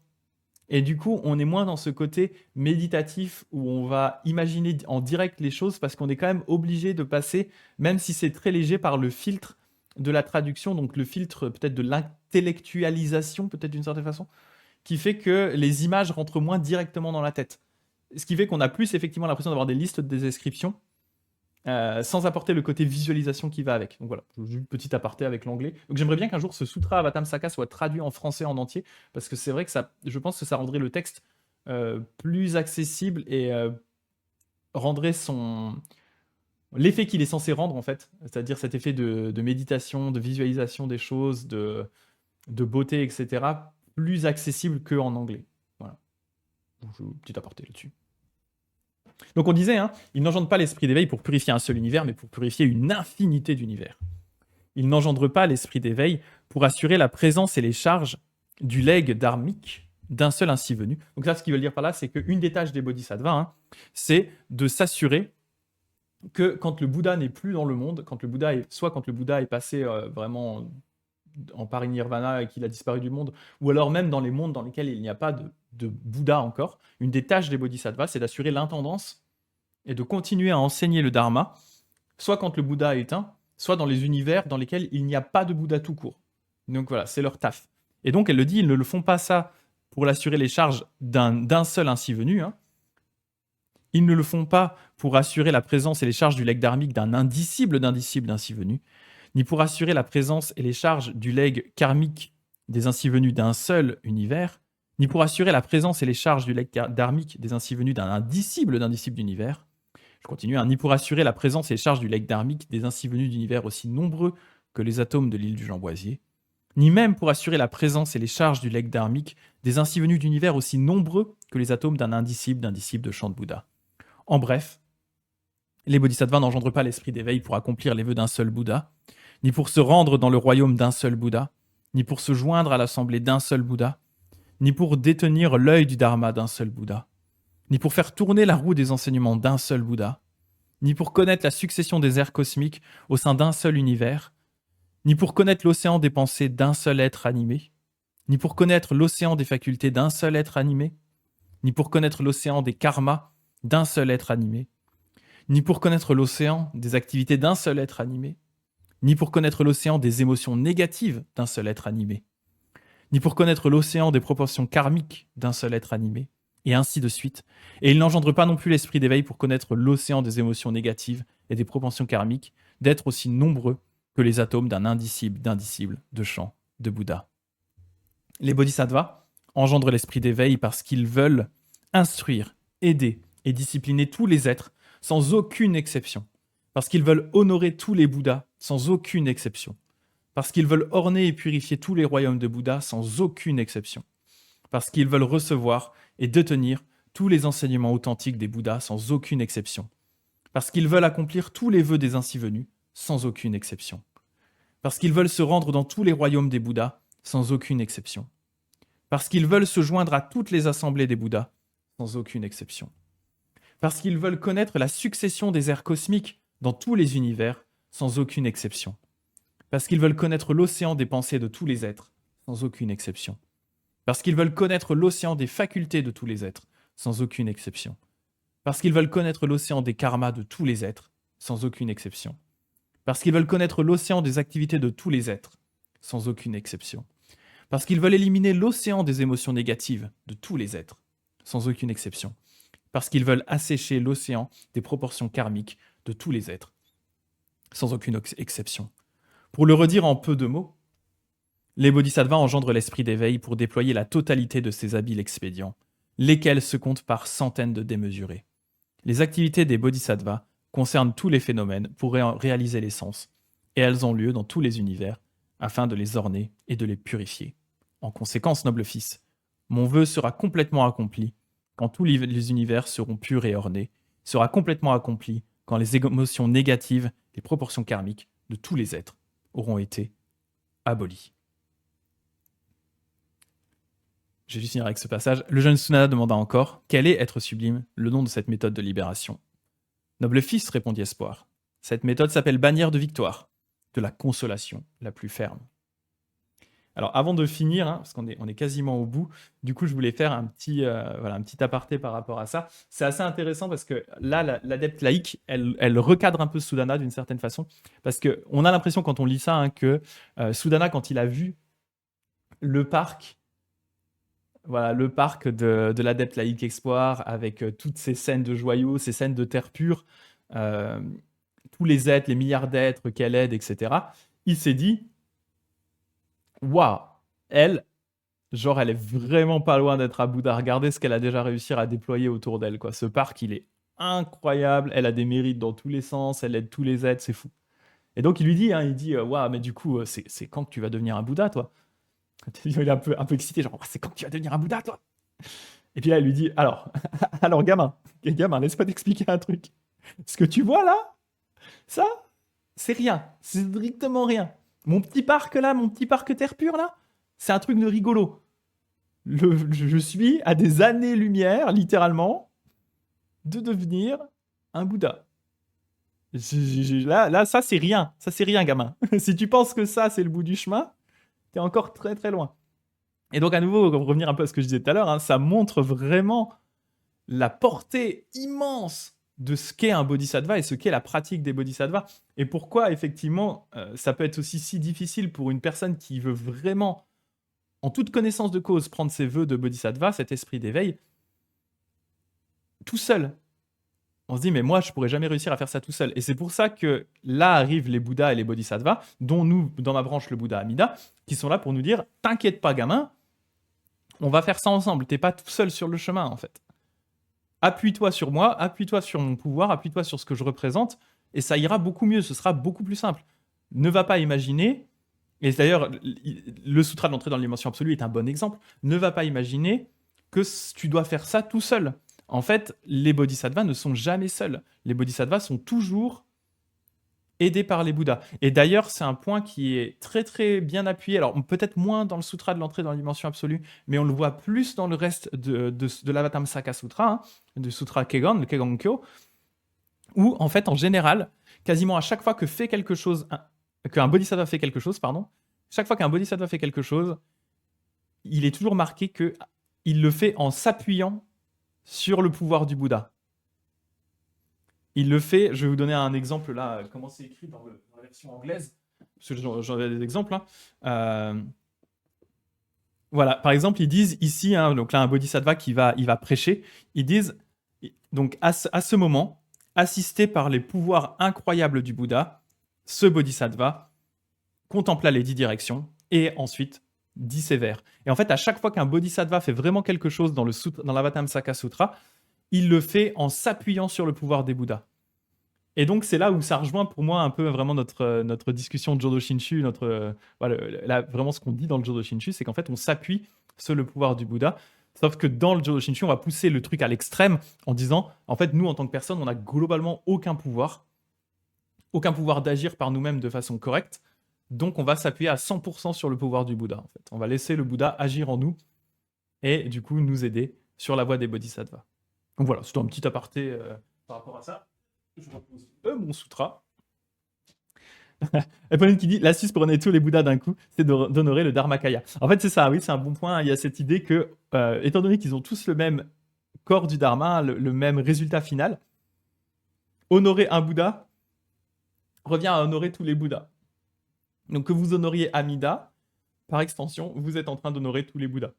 Et du coup, on est moins dans ce côté méditatif où on va imaginer en direct les choses parce qu'on est quand même obligé de passer, même si c'est très léger, par le filtre de la traduction, donc le filtre peut-être de l'intellectualisation, peut-être d'une certaine façon, qui fait que les images rentrent moins directement dans la tête. Ce qui fait qu'on a plus effectivement l'impression d'avoir des listes de descriptions sans apporter le côté visualisation qui va avec. Donc voilà, juste une petite aparté avec l'anglais. Donc j'aimerais bien qu'un jour ce Sutra Avatamsaka soit traduit en français en entier, parce que c'est vrai que je pense que ça rendrait le texte plus accessible et rendrait l'effet qu'il est censé rendre en fait, c'est-à-dire cet effet de méditation, de visualisation des choses, de beauté, etc., plus accessible qu'en anglais. Voilà. Petit aparté là-dessus. Donc on disait, hein, il n'engendre pas l'esprit d'éveil pour purifier un seul univers, mais pour purifier une infinité d'univers. Il n'engendre pas l'esprit d'éveil pour assurer la présence et les charges du legs dharmique d'un seul ainsi venu. Donc là, ce qu'il veut dire par là, c'est qu'une des tâches des bodhisattvas, hein, c'est de s'assurer que quand le Bouddha n'est plus dans le monde, quand le Bouddha est passé vraiment en parinirvana et qu'il a disparu du monde, ou alors même dans les mondes dans lesquels il n'y a pas de Bouddha encore, une des tâches des bodhisattvas, c'est d'assurer l'intendance et de continuer à enseigner le Dharma soit quand le Bouddha est éteint, soit dans les univers dans lesquels il n'y a pas de Bouddha tout court. Donc voilà, c'est leur taf. Et donc elle le dit, ils ne le font pas ça pour assurer les charges d'un seul ainsi venu. Hein. Ils ne le font pas pour assurer la présence et les charges du legs dharmique d'un indicible d'ainsi venu, ni pour assurer la présence et les charges du legs karmique des ainsi venus d'un seul univers, ni pour assurer la présence et les charges du legs dharmique des ainsi venus d'un indicible d'univers. Je continue, hein, ni pour assurer la présence et les charges du legs dharmique des ainsi venus d'univers aussi nombreux que les atomes de l'île du Jean-Boisier, ni même pour assurer la présence et les charges du legs dharmique des ainsi venus d'univers aussi nombreux que les atomes d'un indicible de chant de Bouddha. En bref, les bodhisattvas n'engendrent pas l'esprit d'éveil pour accomplir les vœux d'un seul Bouddha, ni pour se rendre dans le royaume d'un seul Bouddha, ni pour se joindre à l'assemblée d'un seul Bouddha, ni pour détenir l'œil du Dharma d'un seul Bouddha, ni pour faire tourner la roue des enseignements d'un seul Bouddha, ni pour connaître la succession des airs cosmiques au sein d'un seul univers, ni pour connaître l'océan des pensées d'un seul être animé, ni pour connaître l'océan des facultés d'un seul être animé, ni pour connaître l'océan des karmas d'un seul être animé, ni pour connaître l'océan des activités d'un seul être animé, ni pour connaître l'océan des émotions négatives d'un seul être animé, ni pour connaître l'océan des proportions karmiques d'un seul être animé, et ainsi de suite. Et il n'engendre pas non plus l'esprit d'éveil pour connaître l'océan des émotions négatives et des propensions karmiques d'être aussi nombreux que les atomes d'un indicible de chant de Bouddha. Les bodhisattvas engendrent l'esprit d'éveil parce qu'ils veulent instruire, aider et discipliner tous les êtres sans aucune exception, parce qu'ils veulent honorer tous les Bouddhas sans aucune exception, parce qu'ils veulent orner et purifier tous les royaumes de Bouddha sans aucune exception, parce qu'ils veulent recevoir et détenir tous les enseignements authentiques des Bouddhas sans aucune exception, parce qu'ils veulent accomplir tous les vœux des ainsi venus sans aucune exception, parce qu'ils veulent se rendre dans tous les royaumes des Bouddhas sans aucune exception, parce qu'ils veulent se joindre à toutes les assemblées des Bouddhas sans aucune exception, parce qu'ils veulent connaître la succession des airs cosmiques dans tous les univers sans aucune exception, parce qu'ils veulent connaître l'océan des pensées de tous les êtres sans aucune exception, parce qu'ils veulent connaître l'océan des facultés de tous les êtres sans aucune exception, parce qu'ils veulent connaître l'océan des karmas de tous les êtres sans aucune exception, parce qu'ils veulent connaître l'océan des activités de tous les êtres sans aucune exception, parce qu'ils veulent éliminer l'océan des émotions négatives de tous les êtres sans aucune exception, parce qu'ils veulent assécher l'océan des proportions karmiques de tous les êtres sans aucune exception. Pour le redire en peu de mots, les bodhisattvas engendrent l'esprit d'éveil pour déployer la totalité de ces habiles expédients, lesquels se comptent par centaines de démesurés. Les activités des bodhisattvas concernent tous les phénomènes pour réaliser l'essence, et elles ont lieu dans tous les univers, afin de les orner et de les purifier. En conséquence, noble fils, mon vœu sera complètement accompli quand tous les univers seront purs et ornés, sera complètement accompli quand les émotions négatives, les proportions karmiques de tous les êtres auront été abolies. Je vais juste finir avec ce passage. Le jeune Sunada demanda encore « Quel est être sublime, le nom de cette méthode de libération ?» « Noble fils, répondit Espoir, cette méthode s'appelle bannière de victoire, de la consolation la plus ferme. » Alors avant de finir, hein, parce qu'on est quasiment au bout, du coup je voulais faire un petit aparté par rapport à ça. C'est assez intéressant parce que là, l'adepte laïque, elle recadre un peu Sudana d'une certaine façon, parce qu'on a l'impression quand on lit ça que Sudana, quand il a vu le parc, le parc de l'adepte laïque Espoir, avec toutes ces scènes de joyaux, ces scènes de terre pure, tous les êtres, les milliards d'êtres qu'elle aide, etc. Il s'est dit, waouh, elle est vraiment pas loin d'être à Bouddha. Regardez ce qu'elle a déjà réussi à déployer autour d'elle, quoi. Ce parc, il est incroyable. Elle a des mérites dans tous les sens. Elle aide tous les êtres, c'est fou. Et donc, il lui dit, waouh, mais du coup, c'est quand que tu vas devenir un Bouddha, toi? Il est un peu excité, genre, c'est quand que tu vas devenir un Bouddha, toi? Et puis là, elle lui dit, alors gamin, laisse-moi t'expliquer un truc. Ce que tu vois là, ça, c'est rien. C'est strictement rien. Mon petit parc là, mon petit parc terre pure là, c'est un truc de rigolo. Je suis à des années-lumière, littéralement, de devenir un Bouddha. Là, ça c'est rien. Ça c'est rien, gamin. Si tu penses que ça c'est le bout du chemin, t'es encore très très loin. Et donc à nouveau, pour revenir un peu à ce que je disais tout à l'heure, ça montre vraiment la portée immense de ce qu'est un bodhisattva et ce qu'est la pratique des bodhisattvas. Et pourquoi, effectivement, ça peut être aussi si difficile pour une personne qui veut vraiment, en toute connaissance de cause, prendre ses vœux de bodhisattva, cet esprit d'éveil, tout seul. On se dit, mais moi, je pourrais jamais réussir à faire ça tout seul. Et c'est pour ça que là arrivent les Bouddhas et les Bodhisattvas, dont nous, dans ma branche, le Bouddha Amida, qui sont là pour nous dire, t'inquiète pas, gamin, on va faire ça ensemble. T'es pas tout seul sur le chemin, en fait. Appuie-toi sur moi, appuie-toi sur mon pouvoir, appuie-toi sur ce que je représente, et ça ira beaucoup mieux, ce sera beaucoup plus simple. Ne va pas imaginer, et d'ailleurs, le sutra de l'entrée dans la dimension absolue est un bon exemple, ne va pas imaginer que tu dois faire ça tout seul. En fait, les bodhisattvas ne sont jamais seuls. Les bodhisattvas sont toujours aidés par les Bouddhas. Et d'ailleurs, c'est un point qui est très très bien appuyé. Alors, peut-être moins dans le sutra de l'entrée dans la dimension absolue, mais on le voit plus dans le reste de l'Avatamsaka Sutra, hein, du sutra Kegon, le Kegonkyo, où, en fait, en général, quasiment à chaque fois que fait quelque chose, qu'un bodhisattva fait quelque chose, pardon, chaque fois qu'un bodhisattva fait quelque chose, il est toujours marqué qu'il le fait en s'appuyant sur le pouvoir du Bouddha. Il le fait, je vais vous donner un exemple là, comment c'est écrit dans la version anglaise, parce que j'en ai des exemples. Hein. Voilà, par exemple, ils disent ici, hein, donc là, un bodhisattva il va prêcher, ils disent, donc à ce moment, assisté par les pouvoirs incroyables du Bouddha, ce bodhisattva contempla les 10 directions et ensuite dit ses vers. Et en fait, à chaque fois qu'un bodhisattva fait vraiment quelque chose dans l'Avatamsaka Sutra, il le fait en s'appuyant sur le pouvoir des Bouddhas. Et donc, c'est là où ça rejoint pour moi un peu vraiment notre discussion de Jodo Shinshu, vraiment ce qu'on dit dans le Jodo Shinshu, c'est qu'en fait, on s'appuie sur le pouvoir du Bouddha. Sauf que dans le Jodo Shinshu, on va pousser le truc à l'extrême en disant, en fait, nous, en tant que personne, on n'a globalement aucun pouvoir d'agir par nous-mêmes de façon correcte. Donc, on va s'appuyer à 100% sur le pouvoir du Bouddha. En fait. On va laisser le Bouddha agir en nous et du coup nous aider sur la voie des bodhisattvas. Donc voilà, c'est un petit aparté par rapport à ça. Je repose mon sutra. Et Pauline qui dit l'astuce pour honorer tous les Bouddhas d'un coup, c'est d'honorer le Dharmakaya. En fait, c'est ça, oui, c'est un bon point. Il y a cette idée que, étant donné qu'ils ont tous le même corps du Dharma, le même résultat final, honorer un Bouddha revient à honorer tous les Bouddhas. Donc que vous honoriez Amida, par extension, vous êtes en train d'honorer tous les Bouddhas.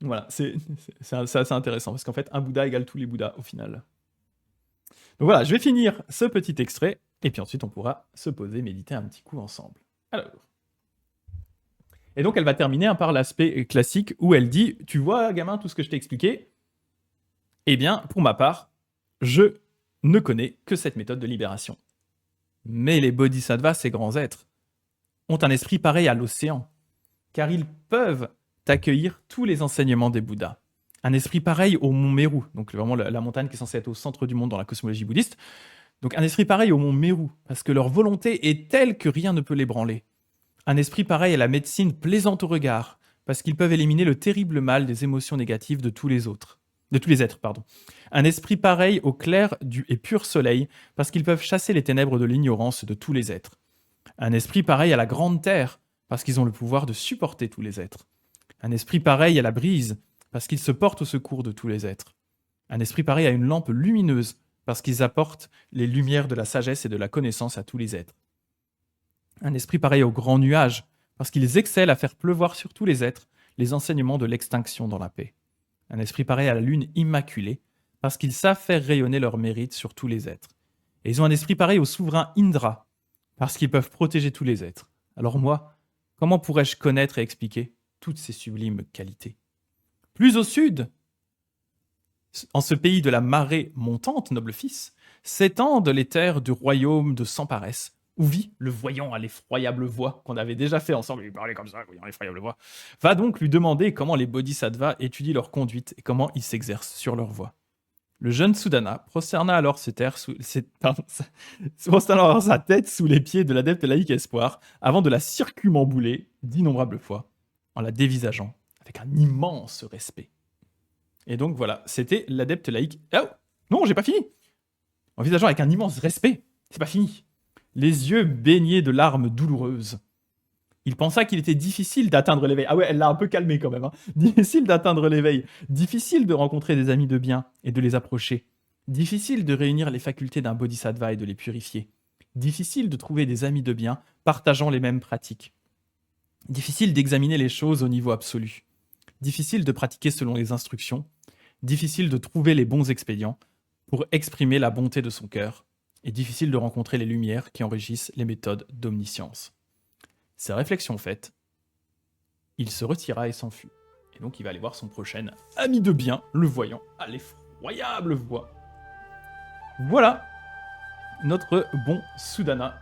Voilà, c'est assez intéressant, parce qu'en fait, un Bouddha égale tous les Bouddhas au final. Donc voilà, je vais finir ce petit extrait, et puis ensuite on pourra se poser, méditer un petit coup ensemble. Alors. Et donc elle va terminer par l'aspect classique, où elle dit, tu vois gamin, tout ce que je t'ai expliqué, eh bien, pour ma part, je ne connais que cette méthode de libération. Mais les bodhisattvas, ces grands êtres, ont un esprit pareil à l'océan, car ils peuvent accueillir tous les enseignements des Bouddhas. Un esprit pareil au mont Meru, donc vraiment la montagne qui est censée être au centre du monde dans la cosmologie bouddhiste. Donc un esprit pareil au mont Meru, parce que leur volonté est telle que rien ne peut l'ébranler. Un esprit pareil à la médecine plaisante au regard, parce qu'ils peuvent éliminer le terrible mal des émotions négatives de tous les êtres. Un esprit pareil au clair et pur soleil, parce qu'ils peuvent chasser les ténèbres de l'ignorance de tous les êtres. Un esprit pareil à la grande terre, parce qu'ils ont le pouvoir de supporter tous les êtres. Un esprit pareil à la brise, parce qu'ils se portent au secours de tous les êtres. Un esprit pareil à une lampe lumineuse, parce qu'ils apportent les lumières de la sagesse et de la connaissance à tous les êtres. Un esprit pareil au grand nuage, parce qu'ils excellent à faire pleuvoir sur tous les êtres les enseignements de l'extinction dans la paix. Un esprit pareil à la lune immaculée, parce qu'ils savent faire rayonner leurs mérites sur tous les êtres. Et ils ont un esprit pareil au souverain Indra, parce qu'ils peuvent protéger tous les êtres. Alors moi, comment pourrais-je connaître et expliquer toutes ces sublimes qualités? Plus au sud, en ce pays de la marée montante, noble fils, s'étendent les terres du royaume de Sans-Paresse, où vit le voyant à l'effroyable voix, qu'on avait déjà fait ensemble, il parlait comme ça, voyant à l'effroyable voix, va donc lui demander comment les bodhisattvas étudient leur conduite et comment ils s'exercent sur leur voie. Le jeune Sudana prosterna alors sa tête sous les pieds de l'adepte laïque Espoir, avant de la circumambouler d'innombrables fois, en la dévisageant avec un immense respect. Et donc voilà, c'était l'adepte laïque. Oh non, j'ai pas fini. Envisageant avec un immense respect, c'est pas fini. Les yeux baignés de larmes douloureuses. Il pensa qu'il était difficile d'atteindre l'éveil. Ah ouais, elle l'a un peu calmé quand même. Hein. Difficile d'atteindre l'éveil. Difficile de rencontrer des amis de bien et de les approcher. Difficile de réunir les facultés d'un bodhisattva et de les purifier. Difficile de trouver des amis de bien partageant les mêmes pratiques. Difficile d'examiner les choses au niveau absolu. Difficile de pratiquer selon les instructions. Difficile de trouver les bons expédients pour exprimer la bonté de son cœur. Et difficile de rencontrer les lumières qui enrichissent les méthodes d'omniscience. Ces réflexions faites, il se retira et s'enfuit. Et donc il va aller voir son prochain ami de bien, le voyant à l'effroyable voix. Voilà notre bon Sudana